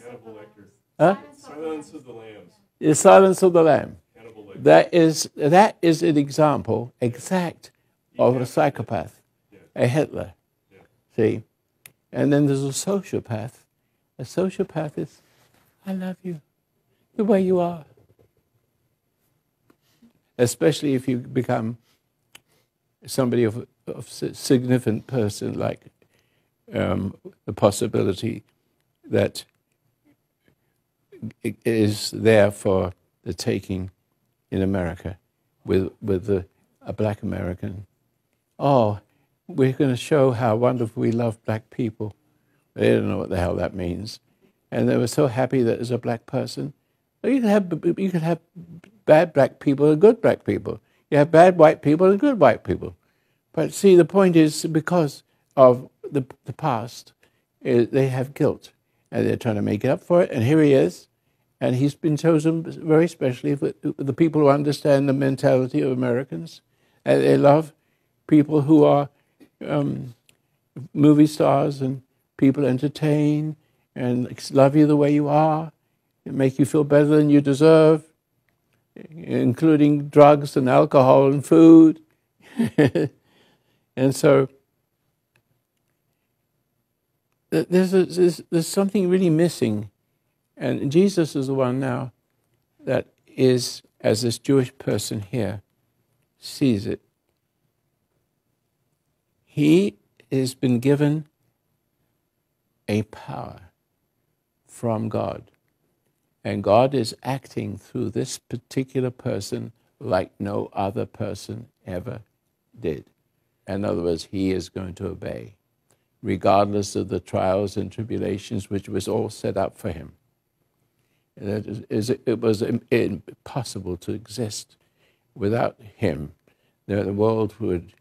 Hannibal Lecter. Huh? Silence of the Lambs. The Silence of the Lamb. Hannibal Lecter. That is an example exact of a psychopath, a Hitler. Yeah. See? And then there's a sociopath. A sociopath is, I love you the way you are. Especially if you become somebody of significant person, like the possibility that it is there for the taking in America with a black American. Oh, we're going to show how wonderful we love black people. They don't know what the hell that means. And they were so happy that there's a black person. You could have bad black people and good black people. You have bad white people and good white people. But see, the point is, because of the past, they have guilt. And they're trying to make up for it. And here he is. And he's been chosen very specially for the people who understand the mentality of Americans. And they love people who are movie stars, and people entertain and love you the way you are and make you feel better than you deserve, including drugs and alcohol and food. And so there's something really missing. And Jesus is the one now that is, as this Jewish person here sees it, he has been given a power from God. And God is acting through this particular person like no other person ever did. In other words, he is going to obey, regardless of the trials and tribulations which was all set up for him. It was impossible to exist without him. The world would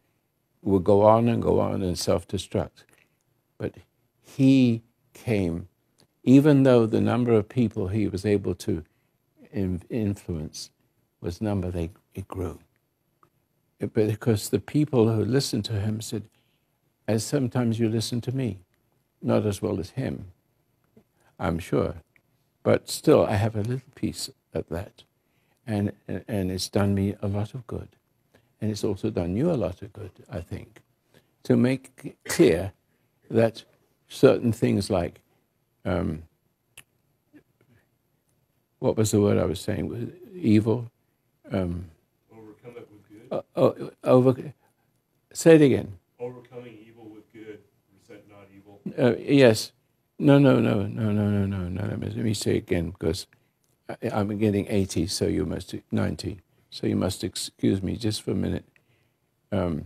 go on and self-destruct. But he came, even though the number of people he was able to influence was it grew. Because the people who listened to him said, as sometimes you listen to me, not as well as him, I'm sure. But still, I have a little piece of that. And it's done me a lot of good. And it's also done you a lot of good, I think, to make clear that certain things like, what was the word I was saying? Evil? Overcome it with good. Say it again. Overcoming evil with good. Resent not evil. Yes. No. Let me say it again, because I'm getting 80, so you must 90. So you must excuse me just for a minute. Let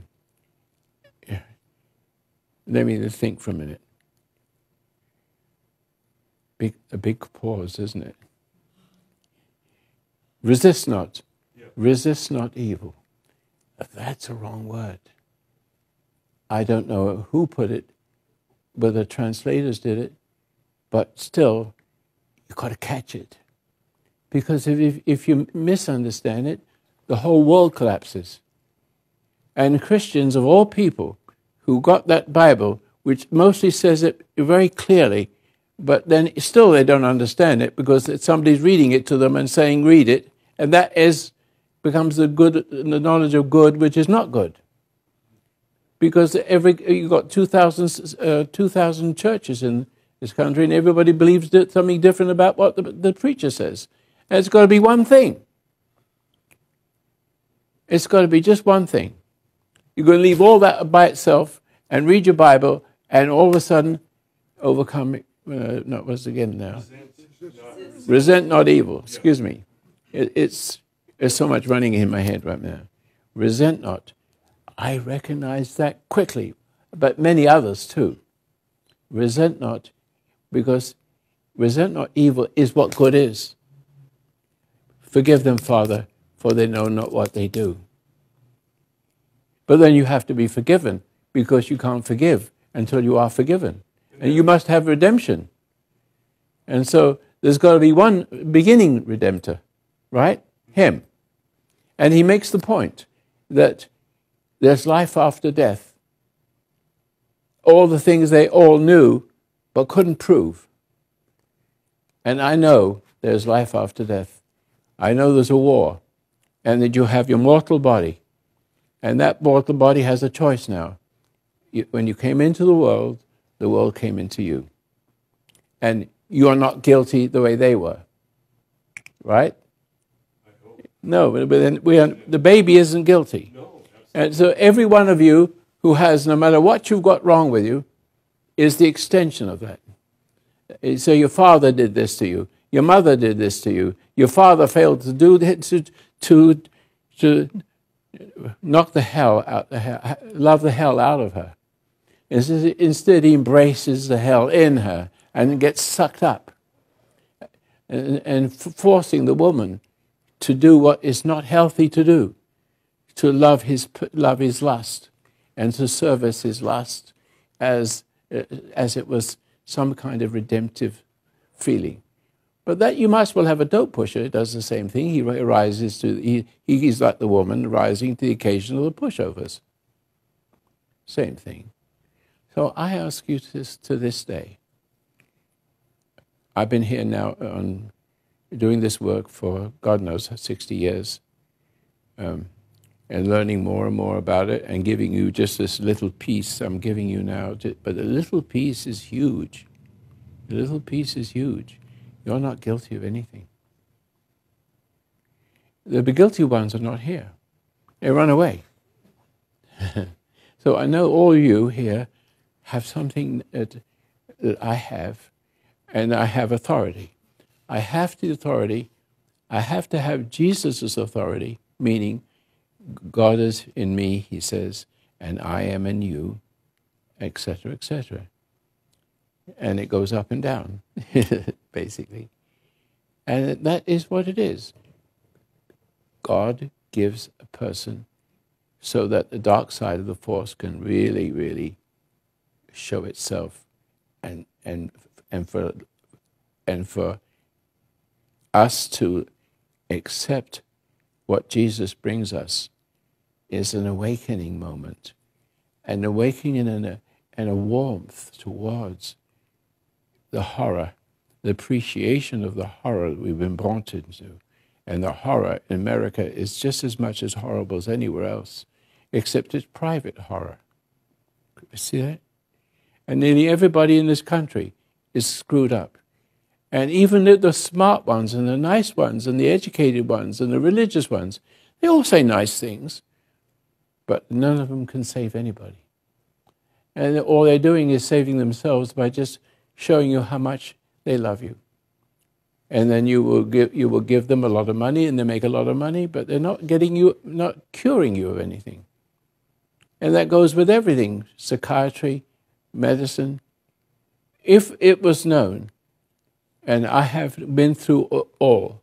me think for a minute. A big pause, isn't it? Resist not. Yeah. Resist not evil. That's a wrong word. I don't know who put it, whether translators did it, but still, you've got to catch it. Because if you misunderstand it, the whole world collapses. And Christians of all people who got that Bible, which mostly says it very clearly, but then still they don't understand it because somebody's reading it to them and saying, read it, and that becomes the knowledge of good, which is not good. Because you've got 2,000 churches in this country, and everybody believes something different about what the preacher says. And it's got to be one thing. It's got to be just one thing. You're going to leave all that by itself and read your Bible, and all of a sudden overcome it. No, what's it again now? Resent not evil. Excuse me. There's so much running in my head right now. Resent not. I recognize that quickly, but many others too. Resent not, because resent not evil is what good is. Forgive them, Father, for they know not what they do. But then you have to be forgiven, because you can't forgive until you are forgiven. And you must have redemption. And so there's got to be one beginning Redemptor, right? Him. And he makes the point that there's life after death. All the things they all knew but couldn't prove. And I know there's life after death. I know there's a war, and that you have your mortal body. And that mortal body has a choice now. When you came into the world came into you. And you are not guilty the way they were. Right? No, but then the baby isn't guilty. No, and so every one of you who has, no matter what you've got wrong with you, is the extension of that. So your father did this to you. Your mother did this to you. Your father failed to do to knock the hell out, love the hell out of her. Instead, he embraces the hell in her and gets sucked up, and forcing the woman to do what is not healthy to do, to love his lust, and to service his lust as it was some kind of redemptive feeling. But that you might as well have a dope pusher. It does the same thing. He rises to he's like the woman rising to the occasion of the pushovers. Same thing. So I ask you to this day. I've been here now doing this work for God knows 60 years, and learning more and more about it, and giving you just this little piece I'm giving you now. But the little piece is huge. The little piece is huge. You're not guilty of anything. The guilty ones are not here. They run away. So I know all you here have something that I have, and I have authority. I have the authority. I have to have Jesus' authority, meaning God is in me, he says, and I am in you, etc., etc. And it goes up and down, basically. And that is what it is. God gives a person so that the dark side of the force can really, really show itself, and for us to accept what Jesus brings us is an awakening moment, an awakening and a warmth towards the horror, the appreciation of the horror that we've been brought into. And the horror in America is just as much as horrible as anywhere else, except it's private horror. See that? And nearly everybody in this country is screwed up. And even the smart ones and the nice ones and the educated ones and the religious ones, they all say nice things, but none of them can save anybody. And all they're doing is saving themselves by just showing you how much they love you. And then you will give them a lot of money, and they make a lot of money, but they're not curing you of anything. And that goes with everything, psychiatry, medicine. If it was known, and I have been through all,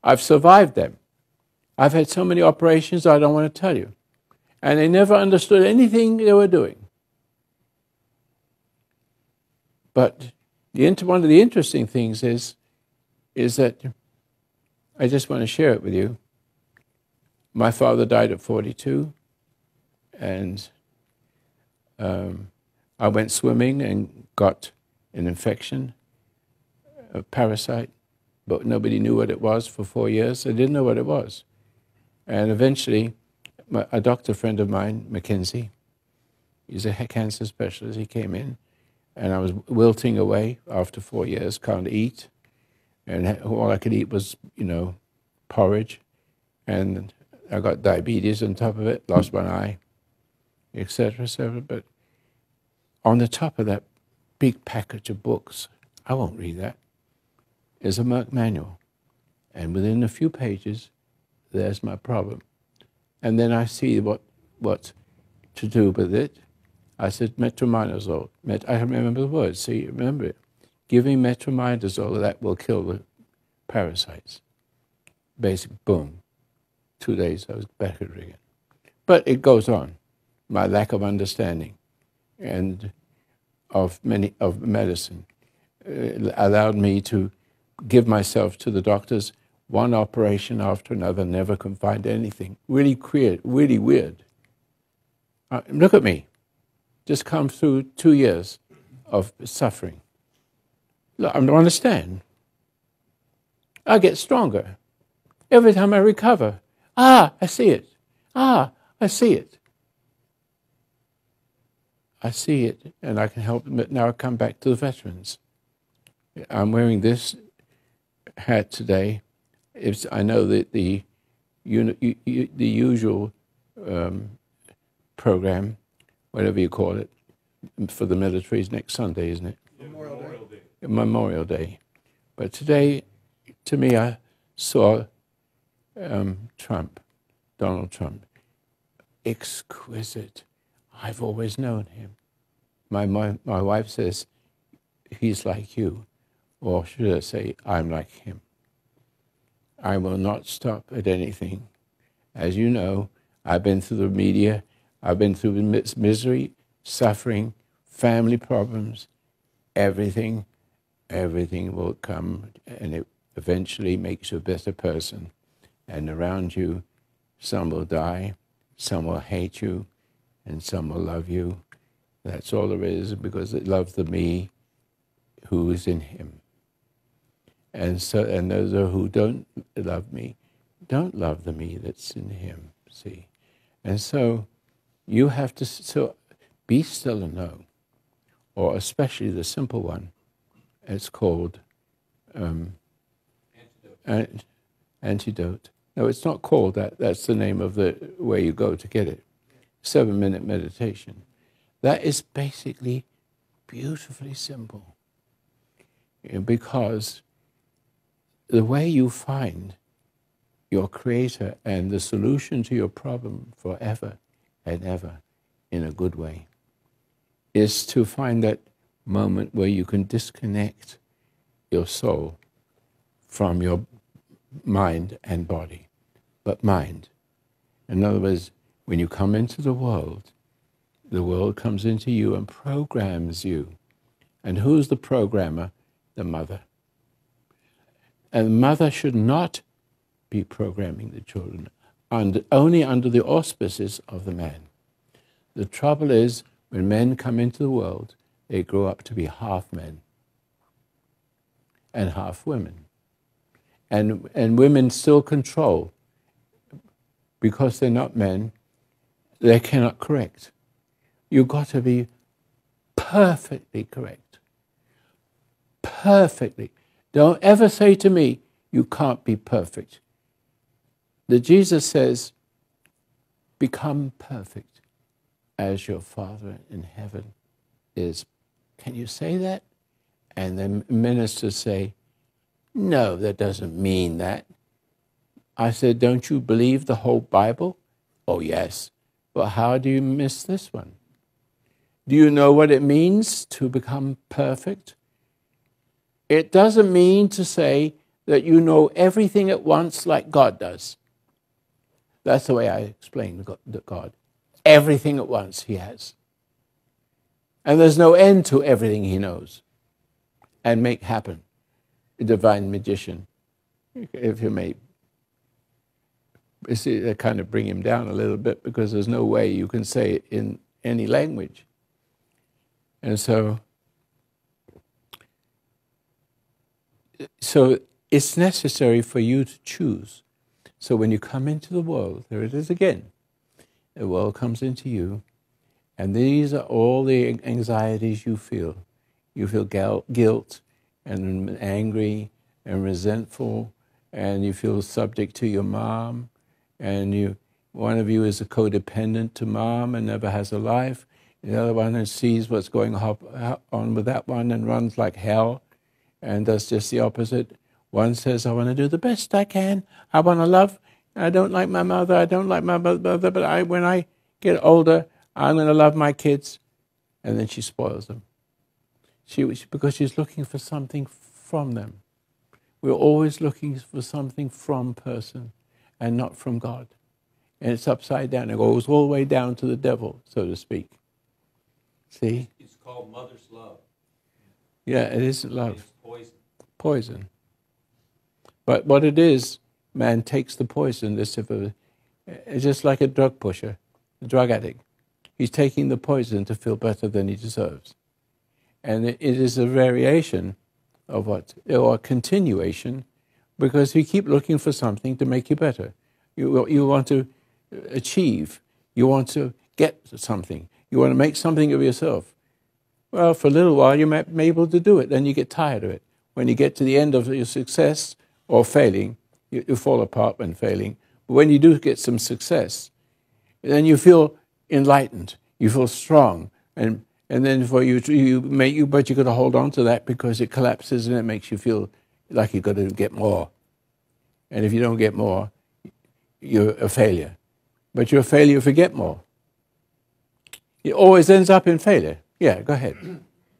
I've survived them. I've had so many operations I don't want to tell you. And they never understood anything they were doing. But one of the interesting things is that I just want to share it with you. My father died at 42, and I went swimming and got an infection, a parasite, but nobody knew what it was for 4 years. I didn't know what it was. And eventually, a doctor friend of mine, Mackenzie, he's a cancer specialist, he came in, and I was wilting away after 4 years, can't eat. And all I could eat was, porridge. And I got diabetes on top of it, lost one eye, etc., etc. But on the top of that big package of books, I won't read that, is a Merck manual. And within a few pages, there's my problem. And then I see what to do with it. I said, metronidazole. I remember the words, see, remember it. Giving metronidazole, that will kill the parasites. Basic, boom. 2 days, I was back at it again. But it goes on. My lack of understanding and of medicine allowed me to give myself to the doctors, one operation after another, never can find anything. Really weird. Look at me. Just come through 2 years of suffering. Look, I don't understand. I get stronger. Every time I recover, I see it. I see it. I see it, and I can help them. But now I come back to the veterans. I'm wearing this hat today. I know that the usual program, whatever you call it, for the military is next Sunday, isn't it? Memorial Day. Memorial Day. But today, to me, I saw Donald Trump. Exquisite. I've always known him. My wife says, he's like you. Or should I say, I'm like him. I will not stop at anything. As you know, I've been through the media. I've been through misery, suffering, family problems, everything. Everything will come, and it eventually makes you a better person. And around you, some will die, some will hate you, and some will love you. That's all there is, because it loves the me who is in him. And those who don't love me, don't love the me that's in him, see. And so you have to be still and know, or especially the simple one. It's called antidote. No, it's not called that. That's the name of the where you go to get it. 7-minute meditation. That is basically beautifully simple. Because the way you find your creator and the solution to your problem forever and ever in a good way is to find that moment where you can disconnect your soul from your mind and body, but mind. In other words, when you come into the world comes into you and programs you. And who's the programmer? The mother. And the mother should not be programming the children, only under the auspices of the man. The trouble is, when men come into the world, they grow up to be half men and half women. And women still control. Because they're not men, they cannot correct. You've got to be perfectly correct. Perfectly. Don't ever say to me, you can't be perfect. Jesus says, become perfect as your Father in heaven is. Can you say that? And the ministers say, no, that doesn't mean that. I said, don't you believe the whole Bible? Oh, yes. But how do you miss this one? Do you know what it means to become perfect? It doesn't mean to say that you know everything at once like God does. That's the way I explain God. Everything at once he has. And there's no end to everything he knows and make happen. A divine magician, if you may. See, they kind of bring him down a little bit because there's no way you can say it in any language. And so it's necessary for you to choose. So when you come into the world, there it is again. The world comes into you, and these are all the anxieties you feel. You feel guilt and angry and resentful, and you feel subject to your mom, and one of you is a codependent to mom and never has a life. The other one sees what's going on with that one and runs like hell and does just the opposite. One says, I want to do the best I can. I want to love. I don't like my mother. I don't like my mother, but when I get older, I'm going to love my kids. And then she spoils them. Because she's looking for something from them. We're always looking for something from person and not from God. And it's upside down. It goes all the way down to the devil, so to speak. See? It's called mother's love. Yeah, it isn't love. It's poison. Poison. But what it is, man takes the poison, it's just like a drug pusher, a drug addict. He's taking the poison to feel better than he deserves. And it is a variation of or a continuation, because you keep looking for something to make you better. You want to achieve. You want to get something. You want to make something of yourself. Well, for a little while you might be able to do it, then you get tired of it. When you get to the end of your success or failing, you fall apart when failing. But when you do get some success, then you feel enlightened. You feel strong, and then for but you got to hold on to that, because it collapses and it makes you feel like you've got to get more. And if you don't get more, you're a failure. But you're a failure if you get more. It always ends up in failure. Yeah, go ahead.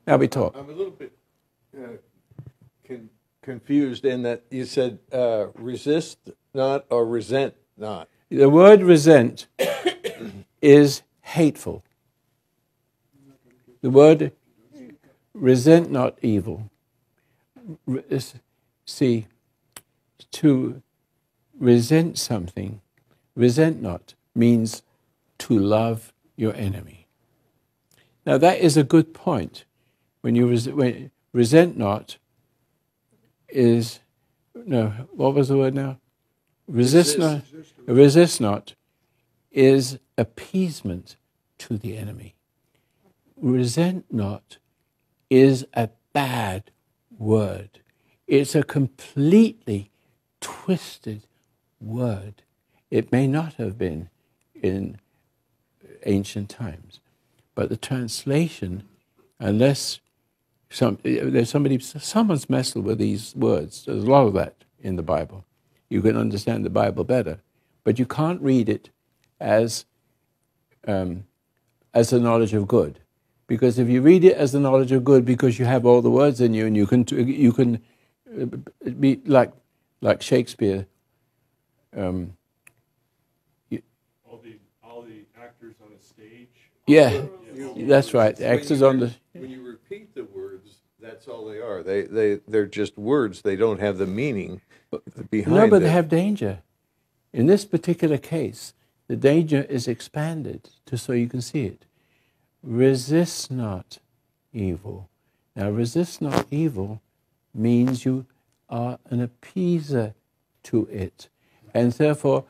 Now we talk. I'm a little bit confused in that you said resist not or resent not. The word resent is hateful. The word resent not evil. See, to resent something, resent not, means to love your enemy. Now that is a good point. When you resent not is, no, what was the word now? Resist not is appeasement to the enemy. Resent not is a bad word. It's a completely twisted word. It may not have been in ancient times, but the translation, unless someone's messed with these words, there's a lot of that in the Bible. You can understand the Bible better, but you can't read it as the knowledge of good, because if you read it as the knowledge of good, because you have all the words in you, and you can be like Shakespeare. All the actors on a stage. Yeah, that's right. Actors on the. When you repeat the words, that's all they are. They're just words. They don't have the meaning behind it. No, but they have danger. In this particular case, the danger is expanded so you can see it. Resist not evil. Now, resist not evil means you are an appeaser to it. And therefore,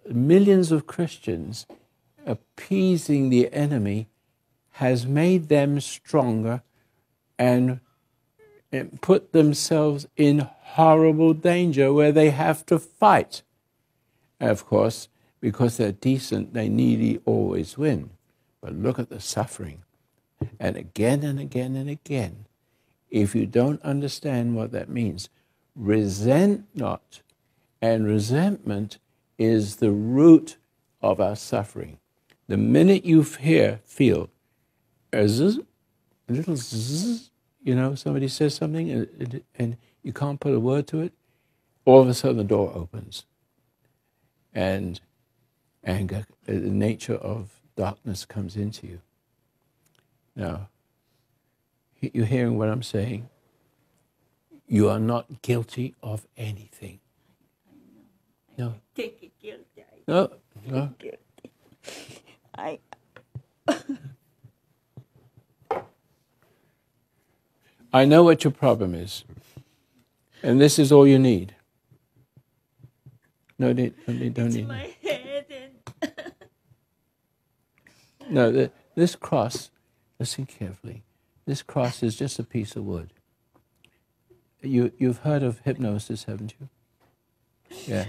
millions of Christians appeasing the enemy has made them stronger and put themselves in horrible danger where they have to fight. And of course, because they're decent, they nearly always win. But look at the suffering. And again and again and again, if you don't understand what that means, resent not. And resentment is the root of our suffering. The minute you feel a zzz, a little zzz, somebody says something and you can't put a word to it, all of a sudden the door opens. And anger, the nature of darkness comes into you. Now, you're hearing what I'm saying? You are not guilty of anything. No. Take it guilty. No. Guilty. I. I know what your problem is, and this is all you need. No, don't need. My head and. No, this cross. Listen carefully. This cross is just a piece of wood. You've heard of hypnosis, haven't you? Yeah.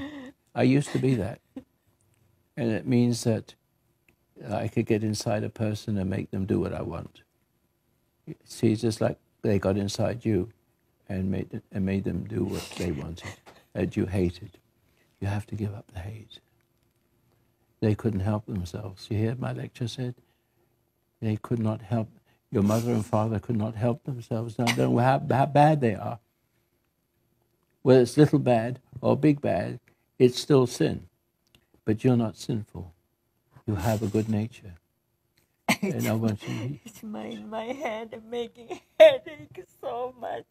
I used to be that. And it means that I could get inside a person and make them do what I want. See, it's just like they got inside you and made them do what they wanted, that you hated. You have to give up the hate. They couldn't help themselves. You hear my lecture said? They could not help. Your mother and father could not help themselves. Now, I don't know how bad they are. Whether it's little bad or big bad, it's still sin. But you're not sinful. You have a good nature. And I want you. It's my head and making headache so much.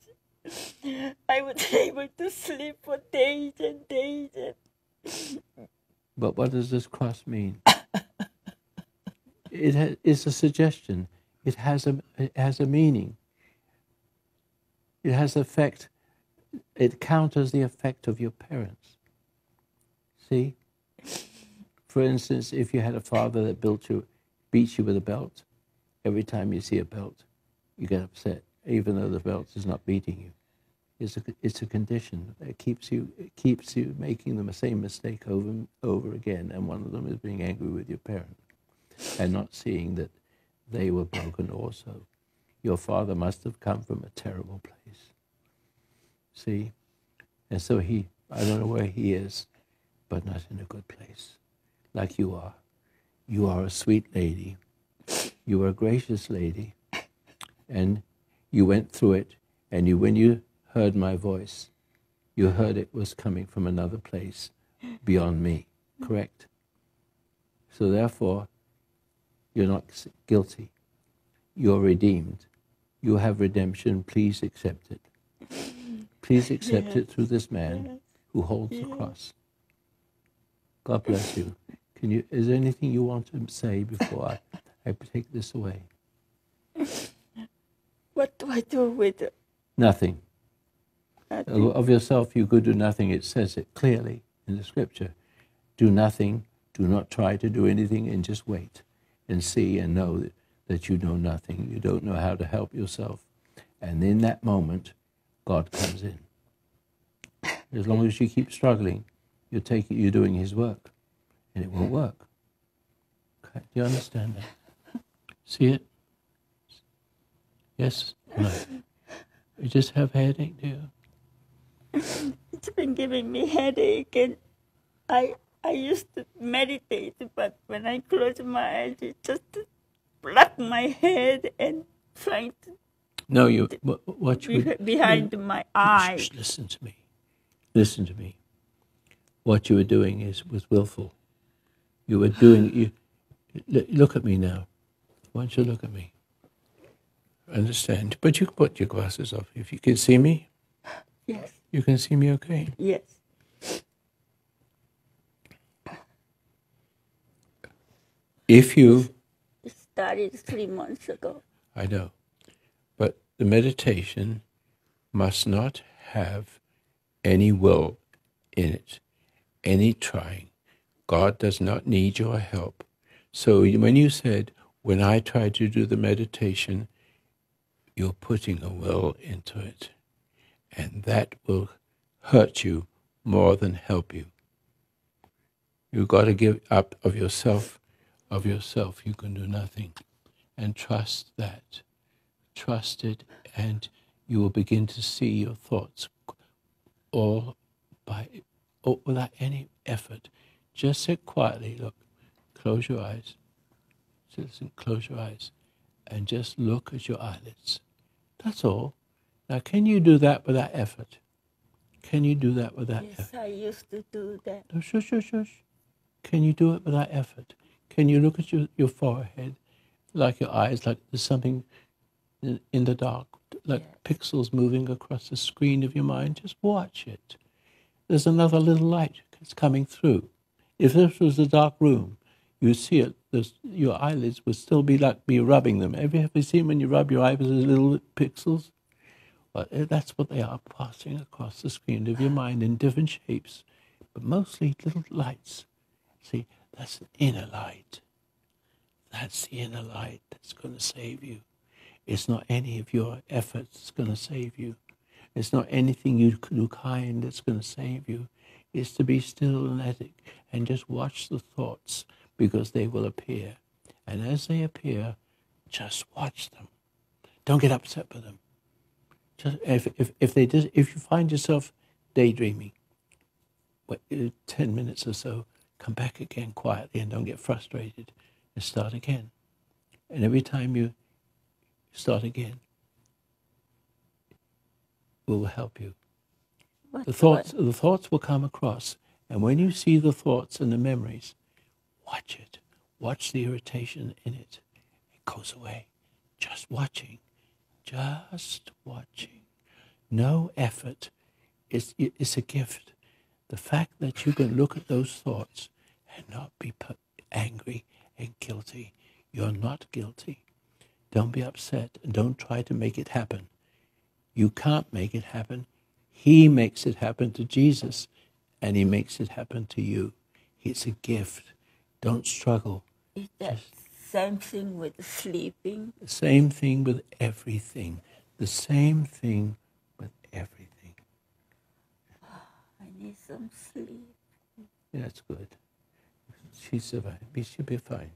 I was able to sleep for days and days. But what does this cross mean? It's a suggestion. It has a meaning. It has effect. It counters the effect of your parents. See? For instance, if you had a father that beats you with a belt, every time you see a belt, you get upset, even though the belt is not beating you. It's a condition that keeps you making the same mistake over and over again, and one of them is being angry with your parent and not seeing that they were broken also. Your father must have come from a terrible place. See? And so I don't know where he is, but not in a good place, like you are. You are a sweet lady. You are a gracious lady. And you went through it, and when you heard my voice, you heard it was coming from another place beyond me, correct? So therefore, you're not guilty. You're redeemed. You have redemption. Please accept it. Please accept it through this man who holds the cross. God bless you. Is there anything you want to say before I take this away? What do I do with it? Nothing. Nothing. Of yourself you could do nothing. It says it clearly in the scripture. Do nothing. Do not try to do anything, and just wait and see and know that you know nothing. You don't know how to help yourself. And in that moment, God comes in. As long as you keep struggling, you're doing his work, and it won't work. Okay. Do you understand that? See it? Yes? No. You just have headache, do you? It's been giving me headache, and I used to meditate, but when I close my eyes, it just block my head and trying to No, what you behind my eyes. Listen to me. Listen to me. What you were doing was willful. You were doing. Look at me now. Why don't you look at me? Understand? But you can put your glasses off. If you can see me. Yes. You can see me, okay? Yes. If you. It started 3 months ago. I know. But the meditation must not have any will in it, any trying. God does not need your help. So when you said, when I try to do the meditation, you're putting a will into it. And that will hurt you more than help you. You've got to give up of yourself. Of yourself, you can do nothing. And trust that. Trust it, and you will begin to see your thoughts all without any effort. Just sit quietly, look, close your eyes. Listen, close your eyes, and just look at your eyelids. That's all. Now, can you do that without effort? Can you do that without effort? Yes, I used to do that. No, shush, shush, shush. Can you do it without effort? Can you look at your forehead, like your eyes, like there's something in the dark, like pixels moving across the screen of your mind? Just watch it. There's another little light that's coming through. If this was a dark room, you see it. Your eyelids would still be rubbing them. Have you ever seen when you rub your eyes with little pixels? Well, that's what they are, passing across the screen of your mind in different shapes, but mostly little lights. See, that's an inner light. That's the inner light that's going to save you. It's not any of your efforts that's going to save you. It's not anything you do kind that's going to save you. It's to be still and let it, and just watch the thoughts, because they will appear. And as they appear, just watch them. Don't get upset with them. Just if you find yourself daydreaming, 10 minutes or so, come back again quietly and don't get frustrated, and start again. And every time you start again, it will help you. The thoughts will come across, and when you see the thoughts and the memories, watch it. Watch the irritation in it. It goes away. Just watching. Just watching. No effort. It's a gift. The fact that you can look at those thoughts and not be angry and guilty. You're not guilty. Don't be upset and don't try to make it happen. You can't make it happen. He makes it happen to Jesus, and he makes it happen to you. It's a gift. Don't struggle. Is that same thing with sleeping? The same thing with everything. The same thing with everything. I need some sleep. Yeah, that's good. She survived. She'll be fine.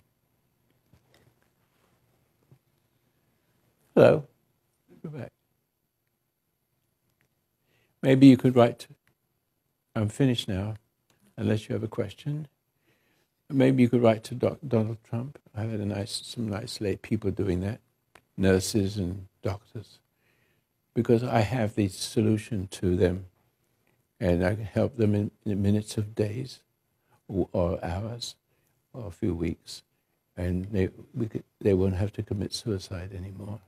Hello. Go back. Maybe you could write. I'm finished now, unless you have a question. Maybe you could write to Donald Trump. I've had some nice late people doing that, nurses and doctors, because I have the solution to them, and I can help them in minutes of days, or hours, or a few weeks, and they won't have to commit suicide anymore.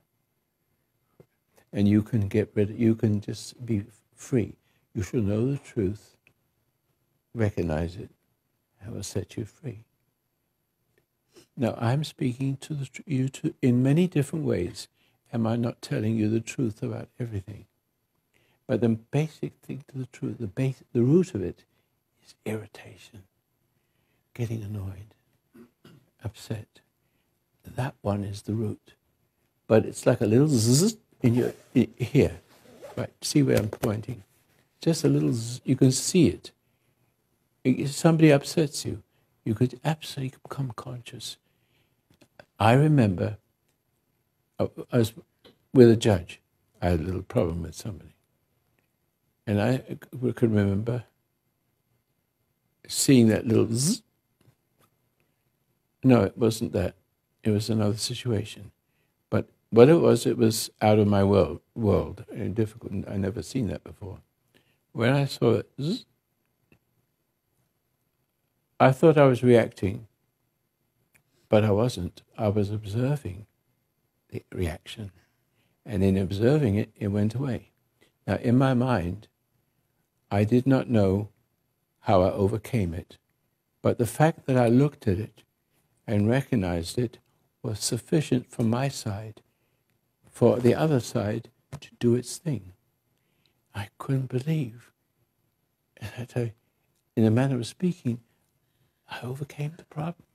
And you can you can just be free. You shall know the truth, recognize it, and it will set you free. Now, I'm speaking to you in many different ways. Am I not telling you the truth about everything? But the basic thing to the truth, the root of it, is irritation, getting annoyed, upset. That one is the root. But it's like a little zzz here. Right, see where I'm pointing? Just a little zzz, you can see it. If somebody upsets you, you could absolutely become conscious. I remember I was with a judge. I had a little problem with somebody. And I could remember seeing that little zzz. No, it wasn't that. It was another situation. But what it was out of my world and difficult. I'd never seen that before. When I saw it, zzz, I thought I was reacting, but I wasn't. I was observing the reaction. And in observing it, it went away. Now, in my mind, I did not know how I overcame it, but the fact that I looked at it and recognized it was sufficient from my side for the other side to do its thing. I couldn't believe. And I tell you, in a manner of speaking, I overcame the problem.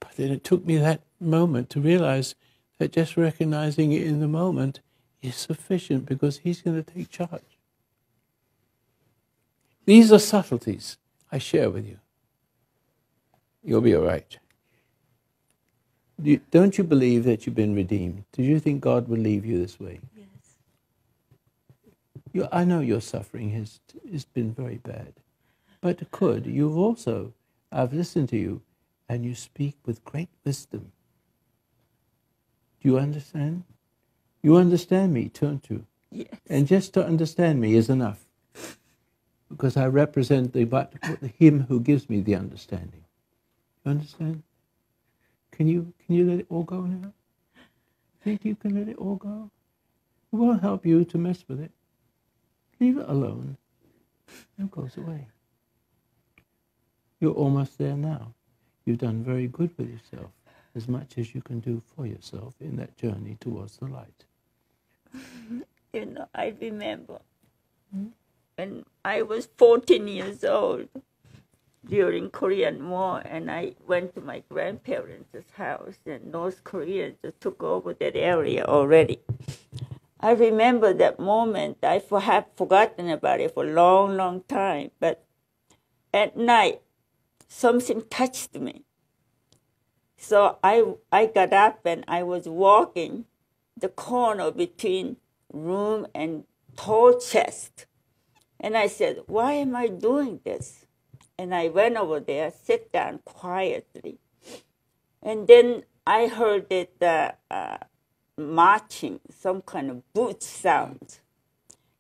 But then it took me that moment to realize that just recognizing it in the moment is sufficient because he's going to take charge. These are subtleties I share with you. You'll be all right. Don't you believe that you've been redeemed? Do you think God will leave you this way? Yes. I know your suffering has been very bad, but you've also, I've listened to you, and you speak with great wisdom. Do you understand? You understand me, don't you? Yes. And just to understand me is enough, because I represent him who gives me the understanding. You understand? Can you let it all go now? Think you can let it all go? It won't help you to mess with it. Leave it alone. It goes away. You're almost there now. You've done very good with yourself, as much as you can do for yourself in that journey towards the light. You know, I remember when I was 14 years old during Korean War, and I went to my grandparents' house, and North Koreans took over that area already. I remember that moment. I have forgotten about it for a long, long time, but at night, something touched me. So I got up and I was walking the corner between room and tall chest. And I said, why am I doing this? And I went over there, sat down quietly. And then I heard it marching, some kind of boot sound,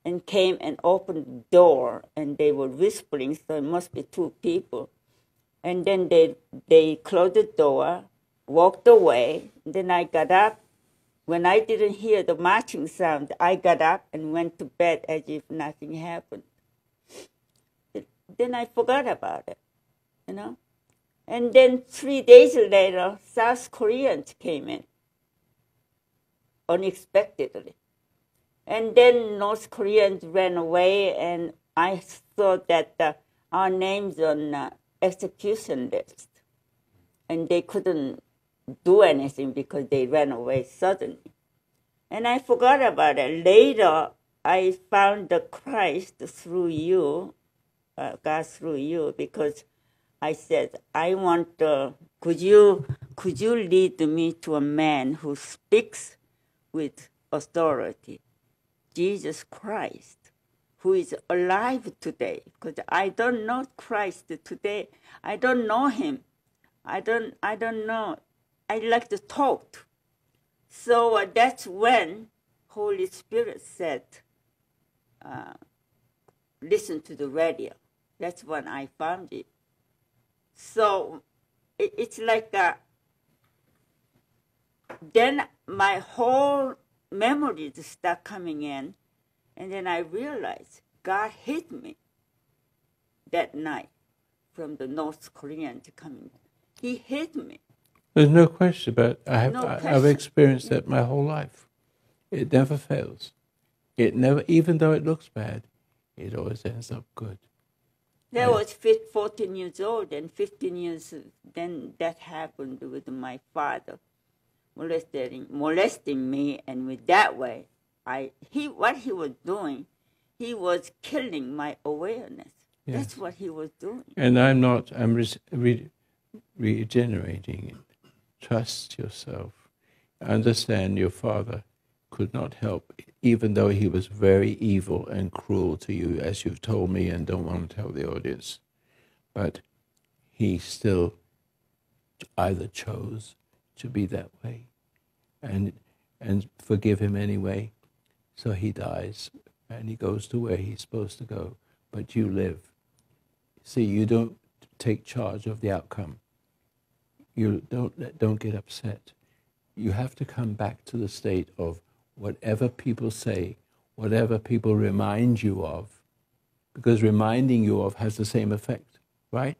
and came and opened the door, and they were whispering, so it must be two people. And then they closed the door, walked away. Then I got up When I didn't hear the marching sound, I got up and went to bed as if nothing happened. Then I forgot about it, you know. And then 3 days later, South Koreans came in unexpectedly. And then North Koreans ran away, and I thought that our names on execution list. And they couldn't do anything because they ran away suddenly. And I forgot about it. Later, I found the Christ through you, God through you, because I said, I want, could you lead me to a man who speaks with authority, Jesus Christ, who is alive today? Because I don't know Christ today. I don't know him. I don't know. I like to talk. So that's when Holy Spirit said, listen to the radio. That's when I found it. So it's like then my whole memories start coming in, and then I realized God hit me that night from the North Koreans coming. He hit me. There's no question about it. I've question. experienced that my whole life. It never fails. It never, even though it looks bad, it always ends up good. I was 14 years old, and 15 years then that happened with my father molesting me, and with that way, what he was doing, he was killing my awareness. Yes. That's what he was doing. And I'm regenerating it. Trust yourself. Understand your father could not help, even though he was very evil and cruel to you, as you've told me and don't want to tell the audience. But he still either chose to be that way and forgive him anyway. So he dies and he goes to where he's supposed to go. But you live. See, you don't take charge of the outcome. You don't get upset. You have to come back to the state of whatever people say, whatever people remind you of, because reminding you of has the same effect, right?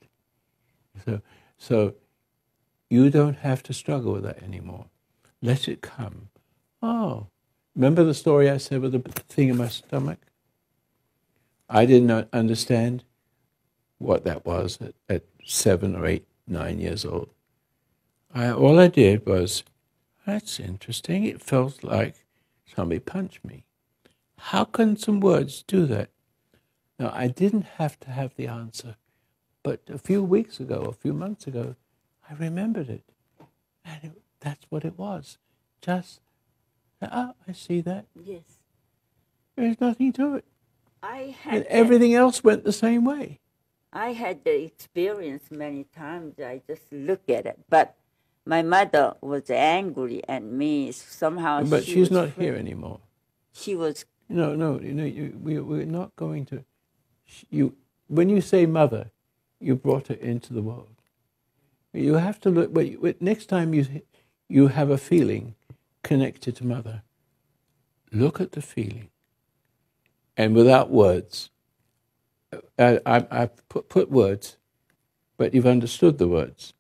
So you don't have to struggle with that anymore. Let it come. Oh, remember the story I said with the thing in my stomach? I did not understand what that was at 7 or 8, 9 years old. All I did was, that's interesting. It felt like somebody punched me. How can some words do that? Now, I didn't have to have the answer, but a few weeks ago, a few months ago, I remembered it. And that's what it was. Just, I see that. Yes. There's nothing to it. And everything else went the same way. I had the experience many times. I just look at it. But my mother was angry at me somehow. But she's not here anymore. She was. No. We're not going to. When you say mother, you brought her into the world. You have to look. Next time you have a feeling connected to mother, look at the feeling, and without words. I put words, but you've understood the words.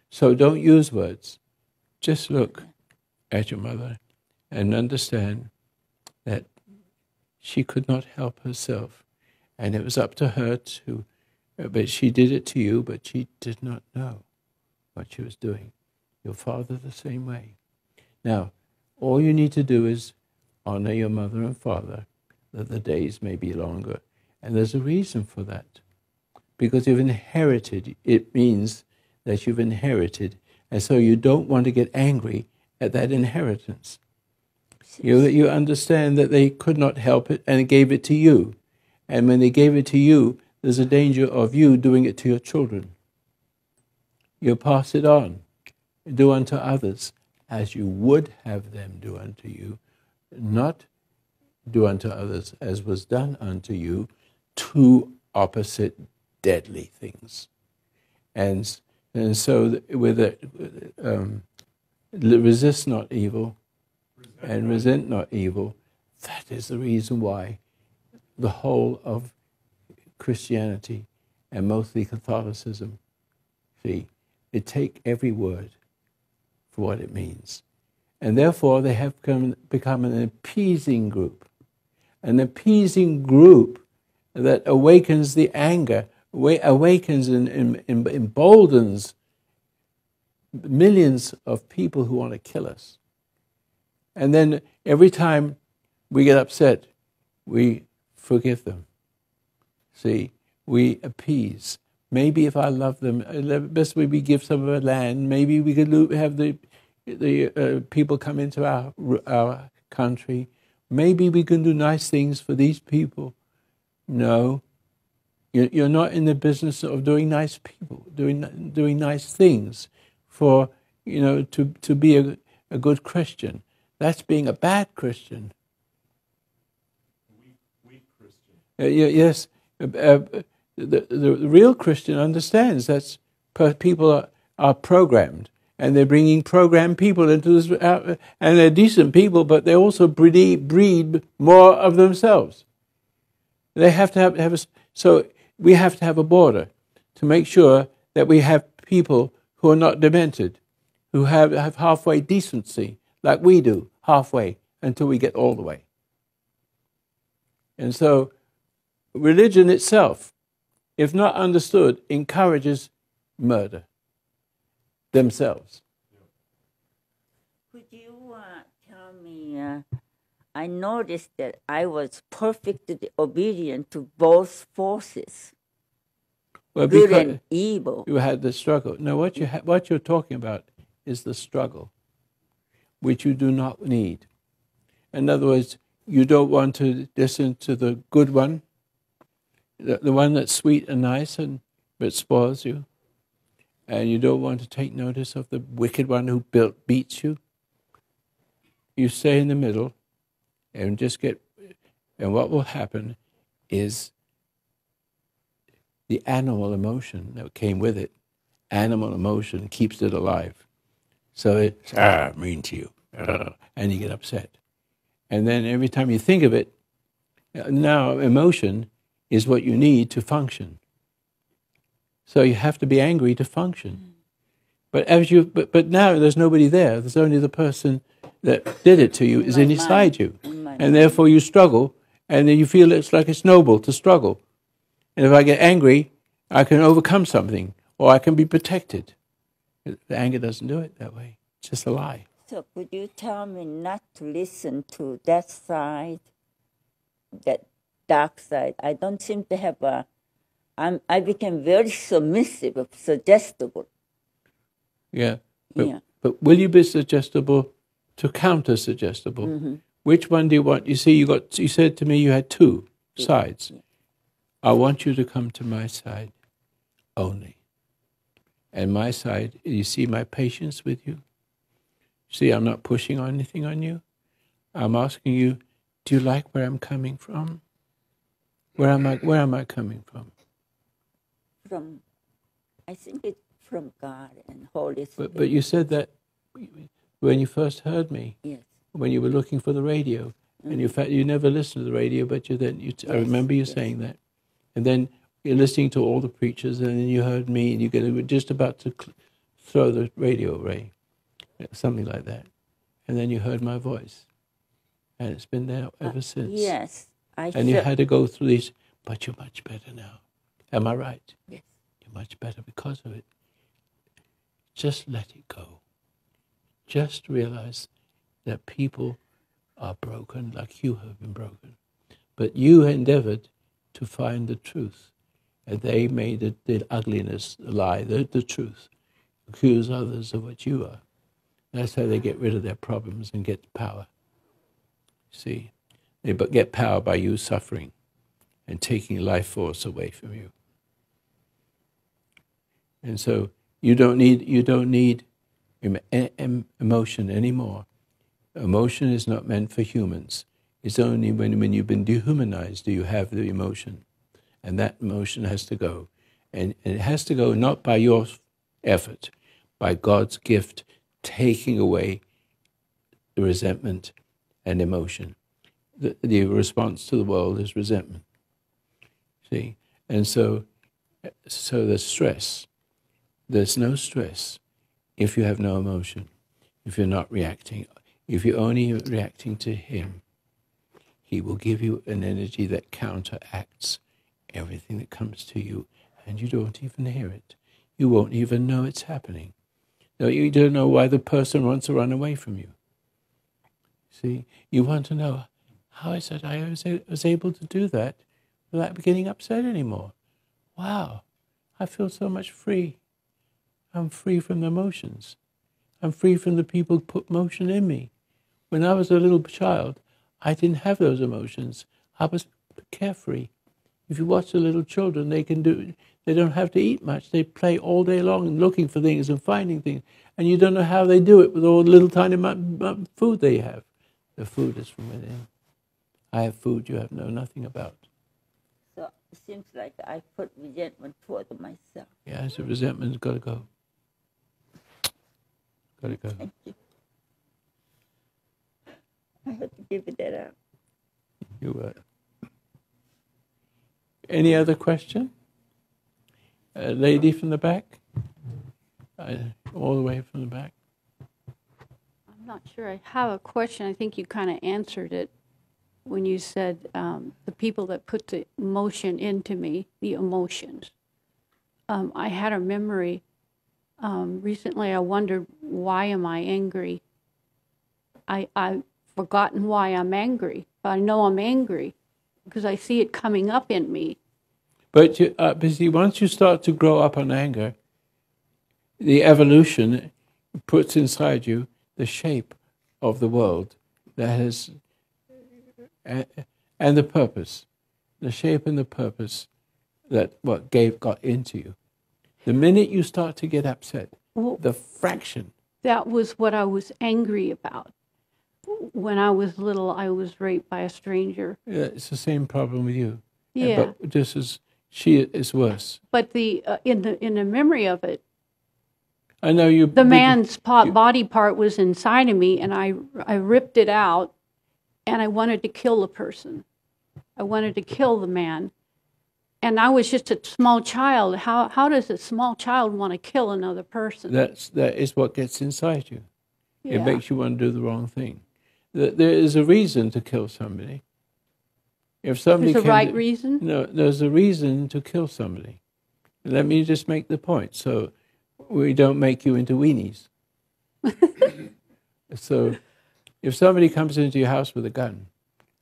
So don't use words. Just look at your mother and understand that she could not help herself. And it was up to her to, but she did it to you, but she did not know what she was doing. Your father the same way. Now, all you need to do is honor your mother and father, that the days may be longer. And there's a reason for that. Because you've inherited, it means that you've inherited, and so you don't want to get angry at that inheritance. You understand that they could not help it and gave it to you. And when they gave it to you, there's a danger of you doing it to your children. You pass it on. Do unto others as you would have them do unto you, not do unto others as was done unto you, two opposite deadly things. And so with it, resist not evil. and resent not evil. That is the reason why the whole of Christianity and mostly Catholicism, see, they take every word for what it means. And therefore they have become an appeasing group that awakens the anger, awakens and emboldens millions of people who want to kill us. And then every time we get upset, we forgive them. See, we appease. Maybe if I love them, best way we give some of our land. Maybe we could have the people come into our country. Maybe we can do nice things for these people. No, you're not in the business of doing nice people, doing nice things for, to be a good Christian. That's being a bad Christian. Weak Christian. Yes, the real Christian understands that people are programmed, and they're bringing programmed people into this, and they're decent people, but they also breed more of themselves. They have to have so we have to have a border to make sure that we have people who are not demented, who have halfway decency, like we do, halfway, until we get all the way. And so religion itself, if not understood, encourages murder themselves. Could you tell me, I noticed that I was perfectly obedient to both forces, Well, good because and evil. you had the struggle. No, what you're talking about is the struggle, which you do not need. In other words, you don't want to listen to the good one, the one that's sweet and nice but spoils you. And you don't want to take notice of the wicked one who beats you. You stay in the middle and and what will happen is the animal emotion that came with it, animal emotion keeps it alive. So it's, mean to you, and you get upset. And then every time you think of it, now emotion is what you need to function. So you have to be angry to function. But but now there's nobody there. There's only the person that did it to you is inside you. And therefore you struggle, and then you feel it's noble to struggle. And if I get angry, I can overcome something, or I can be protected. The anger doesn't do it that way. It's just a lie. So could you tell me not to listen to that side, that dark side? I don't seem to have I became very submissive, suggestible. Yeah. But will you be suggestible to counter-suggestible? Mm-hmm. Which one do you want? You see, you said to me you had two sides. Yeah. I want you to come to my side only. And my side, you see my patience with you? See, I'm not pushing anything on you. I'm asking you, do you like where I'm coming from? Where am I coming from? I think it's from God and Holy Spirit. But you said that when you first heard me. Yes. When you were looking for the radio, and you never listened to the radio, but I remember you saying that. And then you're listening to all the preachers, and then you heard me, and you were just about to throw the radio away, something like that. And then you heard my voice, and it's been there ever since. Yes. And you had to go through these, but you're much better now. Am I right? Yes. You're much better because of it. Just let it go. Just realize that people are broken like you have been broken. But you endeavored to find the truth. And they made the ugliness, the lie, the truth. Accuse others of what you are. That's how they get rid of their problems and get power. See? They get power by you suffering and taking life force away from you. And so you don't need emotion anymore. Emotion is not meant for humans. It's only when you've been dehumanized do you have the emotion. And that emotion has to go. And it has to go not by your effort, by God's gift, taking away the resentment and emotion. The response to the world is resentment. See? And so there's stress. There's no stress if you have no emotion, if you're not reacting. If you're only reacting to him, he will give you an energy that counteracts everything that comes to you, and you don't even hear it. You won't even know it's happening. No, you don't know why the person wants to run away from you. See, you want to know, how is it I was able to do that without getting upset anymore? Wow, I feel so much free. I'm free from the emotions. I'm free from the people who put motion in me. When I was a little child, I didn't have those emotions. I was carefree. If you watch the little children, they don't have to eat much. They play all day long looking for things and finding things. And you don't know how they do it with all the little tiny food they have. The food is from within. I have food you know nothing about. So it seems like I put resentment toward myself. Yeah, so resentment's got to go. Got to go. Thank you. I had to give it that up. You were. Any other question? A lady from the back? All the way from the back. I'm not sure. I have a question. I think you kind of answered it when you said the people that put the emotion into me, the emotions. I had a memory. Recently I wondered, why am I angry? I've forgotten why I'm angry. But I know I'm angry because I see it coming up in me. But see, once you start to grow up on anger, the evolution puts inside you the shape of the world that has, and the purpose, the shape and the purpose that got into you. The minute you start to get upset, the fraction. That was what I was angry about. When I was little, I was raped by a stranger. Yeah, it's the same problem with you. Yeah. But just as she is worse. But in the memory of it, I know you. the man's body part was inside of me, and I ripped it out, and I wanted to kill the person. I wanted to kill the man. And I was just a small child. How does a small child want to kill another person? That is what gets inside you. Yeah. It makes you want to do the wrong thing. There is a reason to kill somebody. If somebody There's a right reason? No, there's a reason to kill somebody. Let me just make the point so we don't make you into weenies. So if somebody comes into your house with a gun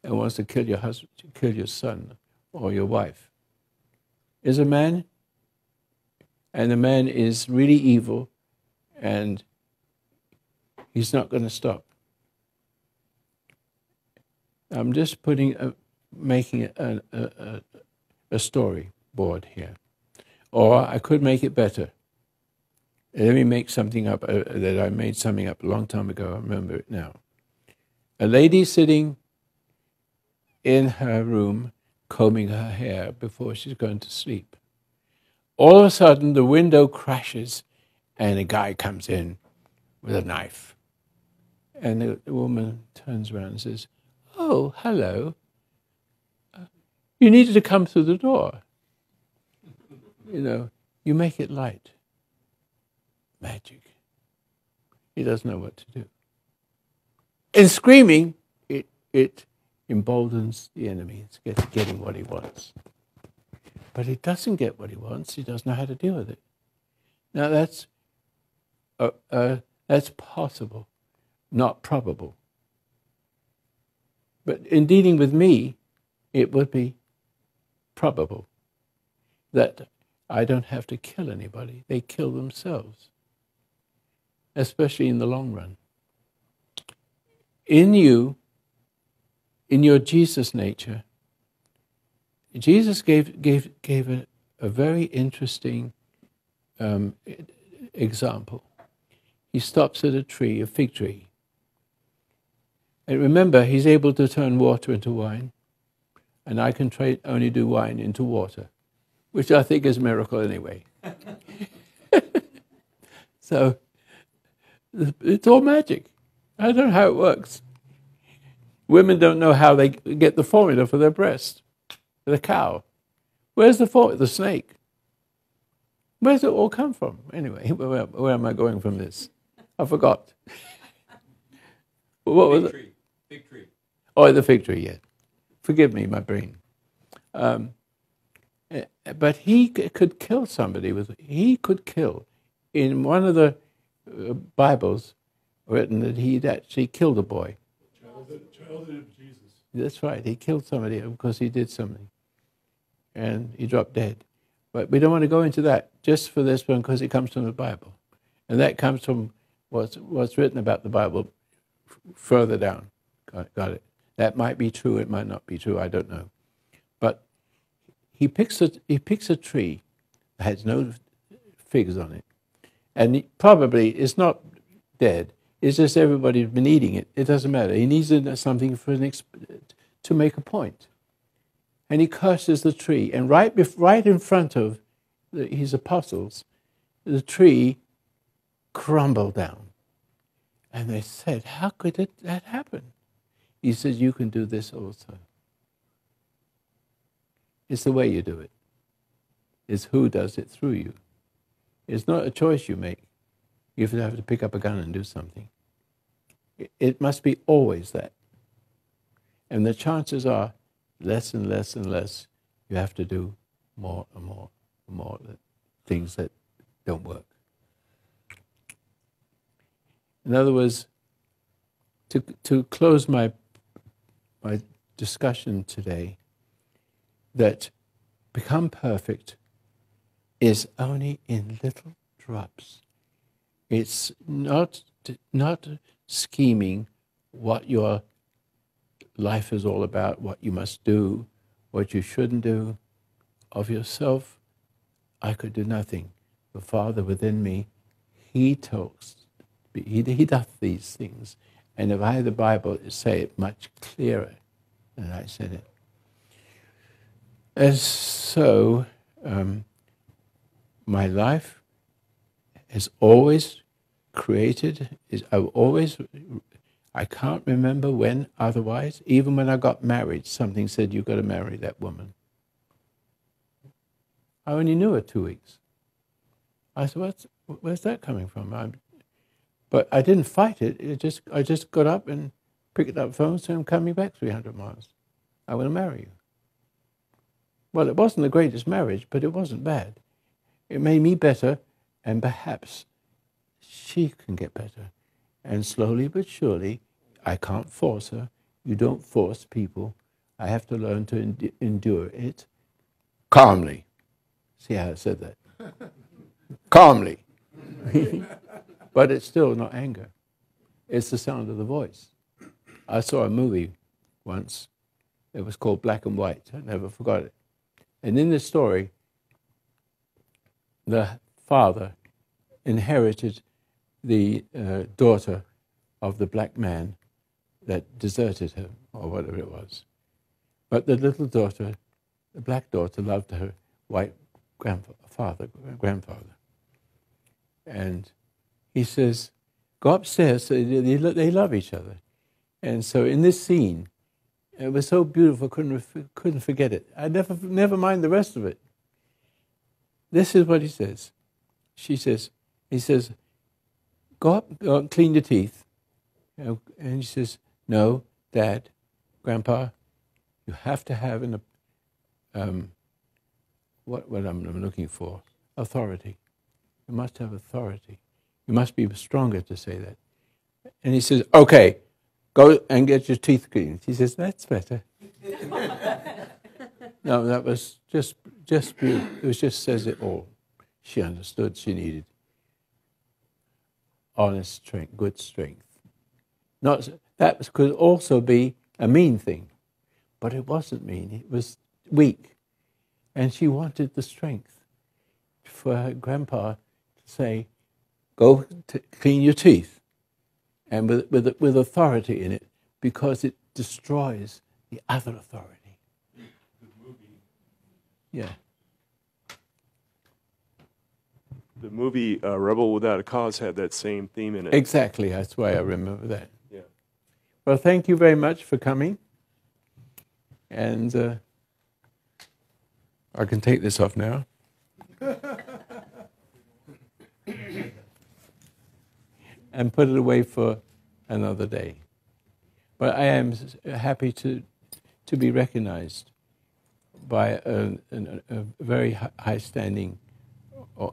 and wants to kill your husband, kill your son or your wife, is a man, and the man is really evil, and he's not going to stop. I'm just making a storyboard here. Or I could make it better. Let me make something up that I made something up a long time ago. I remember it now. A lady sitting in her room combing her hair before she's going to sleep. All of a sudden, the window crashes and a guy comes in with a knife. And the woman turns around and says, "Oh, hello. You needed to come through the door." You know, you make it light. Magic. He doesn't know what to do. In screaming, it emboldens the enemy. It's getting what he wants. But he doesn't get what he wants. He doesn't know how to deal with it. Now that's possible, not probable. But in dealing with me, it would be probable that I don't have to kill anybody. They kill themselves, especially in the long run. In you, in your Jesus nature, Jesus gave a very interesting example. He stops at a tree, a fig tree. And remember, he's able to turn water into wine, and I can only do wine into water, which I think is a miracle anyway. So it's all magic. I don't know how it works. Women don't know how they get the formula for their breast. The cow. Where's the formula? The snake. Where's it all come from? Anyway, where am I going from this? I forgot. What was it? Fig tree. Oh, the fig tree, yeah. Forgive me, my brain. But he could kill somebody he could kill. In one of the Bibles written that he'd actually killed a boy. Childhood of Jesus. That's right. He killed somebody because he did something. And he dropped dead. But we don't want to go into that just for this one because it comes from the Bible. And that comes from what's written about the Bible further down. Got it. That might be true. It might not be true. I don't know. But he picks a tree that has no figs on it. And probably it's not dead. It's just everybody's been eating it. It doesn't matter. He needs something to make a point. And he curses the tree. And right in front of his apostles, the tree crumbled down. And they said, how could that happen? He says, you can do this also. It's the way you do it. It's who does it through you. It's not a choice you make. You have to pick up a gun and do something. It must be always that. And the chances are less and less and less you have to do more and more and more things that don't work. In other words, to close my discussion today, that become perfect is only in little drops. It's not scheming what your life is all about, what you must do, what you shouldn't do. Of yourself, I could do nothing. The Father within me, He talks. He doth these things. And if I had the Bible, it say it much clearer than I said it. And so, my life is always created, I can't remember when otherwise. Even when I got married, something said, you've got to marry that woman. I only knew her 2 weeks. I said, where's that coming from? But I didn't fight it. I just got up and picked up the phone and said, I'm coming back 300 miles. I want to marry you. Well, it wasn't the greatest marriage, but it wasn't bad. It made me better, and perhaps she can get better. And slowly but surely, I can't force her. You don't force people. I have to learn to endure it calmly. See how I said that? Calmly. But it's still not anger. It's the sound of the voice. I saw a movie once. It was called Black and White. I never forgot it. And in this story, the father inherited the daughter of the black man that deserted her, or whatever it was. But the little daughter, the black daughter, loved her white grandfather. And he says, go upstairs. So they love each other. And so in this scene, it was so beautiful, couldn't forget it. I never mind the rest of it. This is what he says. He says, go up, clean your teeth. And she says, no, Dad, Grandpa, you have to have what I'm looking for, authority. You must have authority. You must be stronger to say that. And he says, okay, go and get your teeth cleaned. He says, that's better. No, that was just beautiful. It was just says it all. She understood she needed honest strength, good strength. That could also be a mean thing, but it wasn't mean. It was weak. And she wanted the strength for her grandpa to say, go clean your teeth, and with authority in it, because it destroys the other authority. The movie. Yeah. The movie Rebel Without a Cause had that same theme in it. Exactly. That's why I remember that. Yeah. Well, thank you very much for coming. And I can take this off now. And put it away for another day. But I am happy to be recognized by a very high-standing, I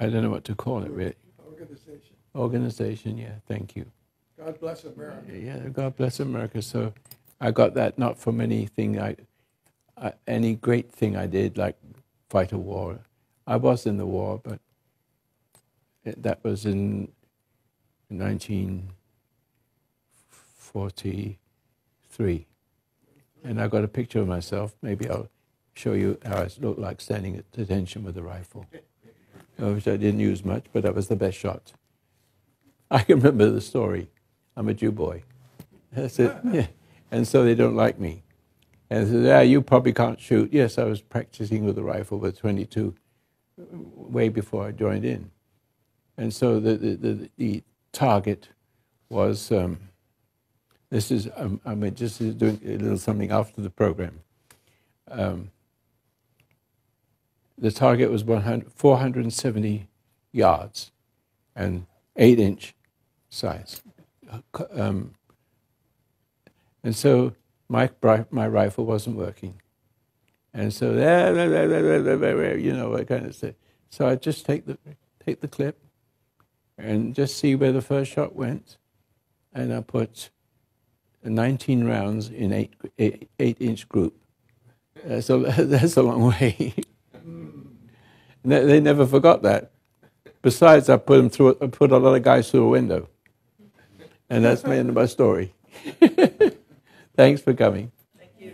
don't know what to call it really. Organization. Organization, yeah, thank you. God bless America. Yeah, God bless America. So I got that not from anything, any great thing I did, like fight a war. I was in the war, but that was in 1943. And I got a picture of myself. Maybe I'll show you how I look like standing at attention with a rifle, which I didn't use much, but that was the best shot. I can remember the story. I'm a Jew boy. That's it. Yeah. And so they don't like me. And they said, you probably can't shoot. Yes, I was practicing with a rifle with 22 way before I joined in. And so the target was, this is, I'm just doing a little something after the program. The target was 470 yards and 8-inch size. And so my rifle wasn't working. And so, you know, I kind of say. So I just take the clip and just see where the first shot went. And I put 19 rounds in 8-inch group. So that's a long way. They never forgot that. Besides, I put a lot of guys through a window. And that's the end of my story. Thanks for coming. Thank you.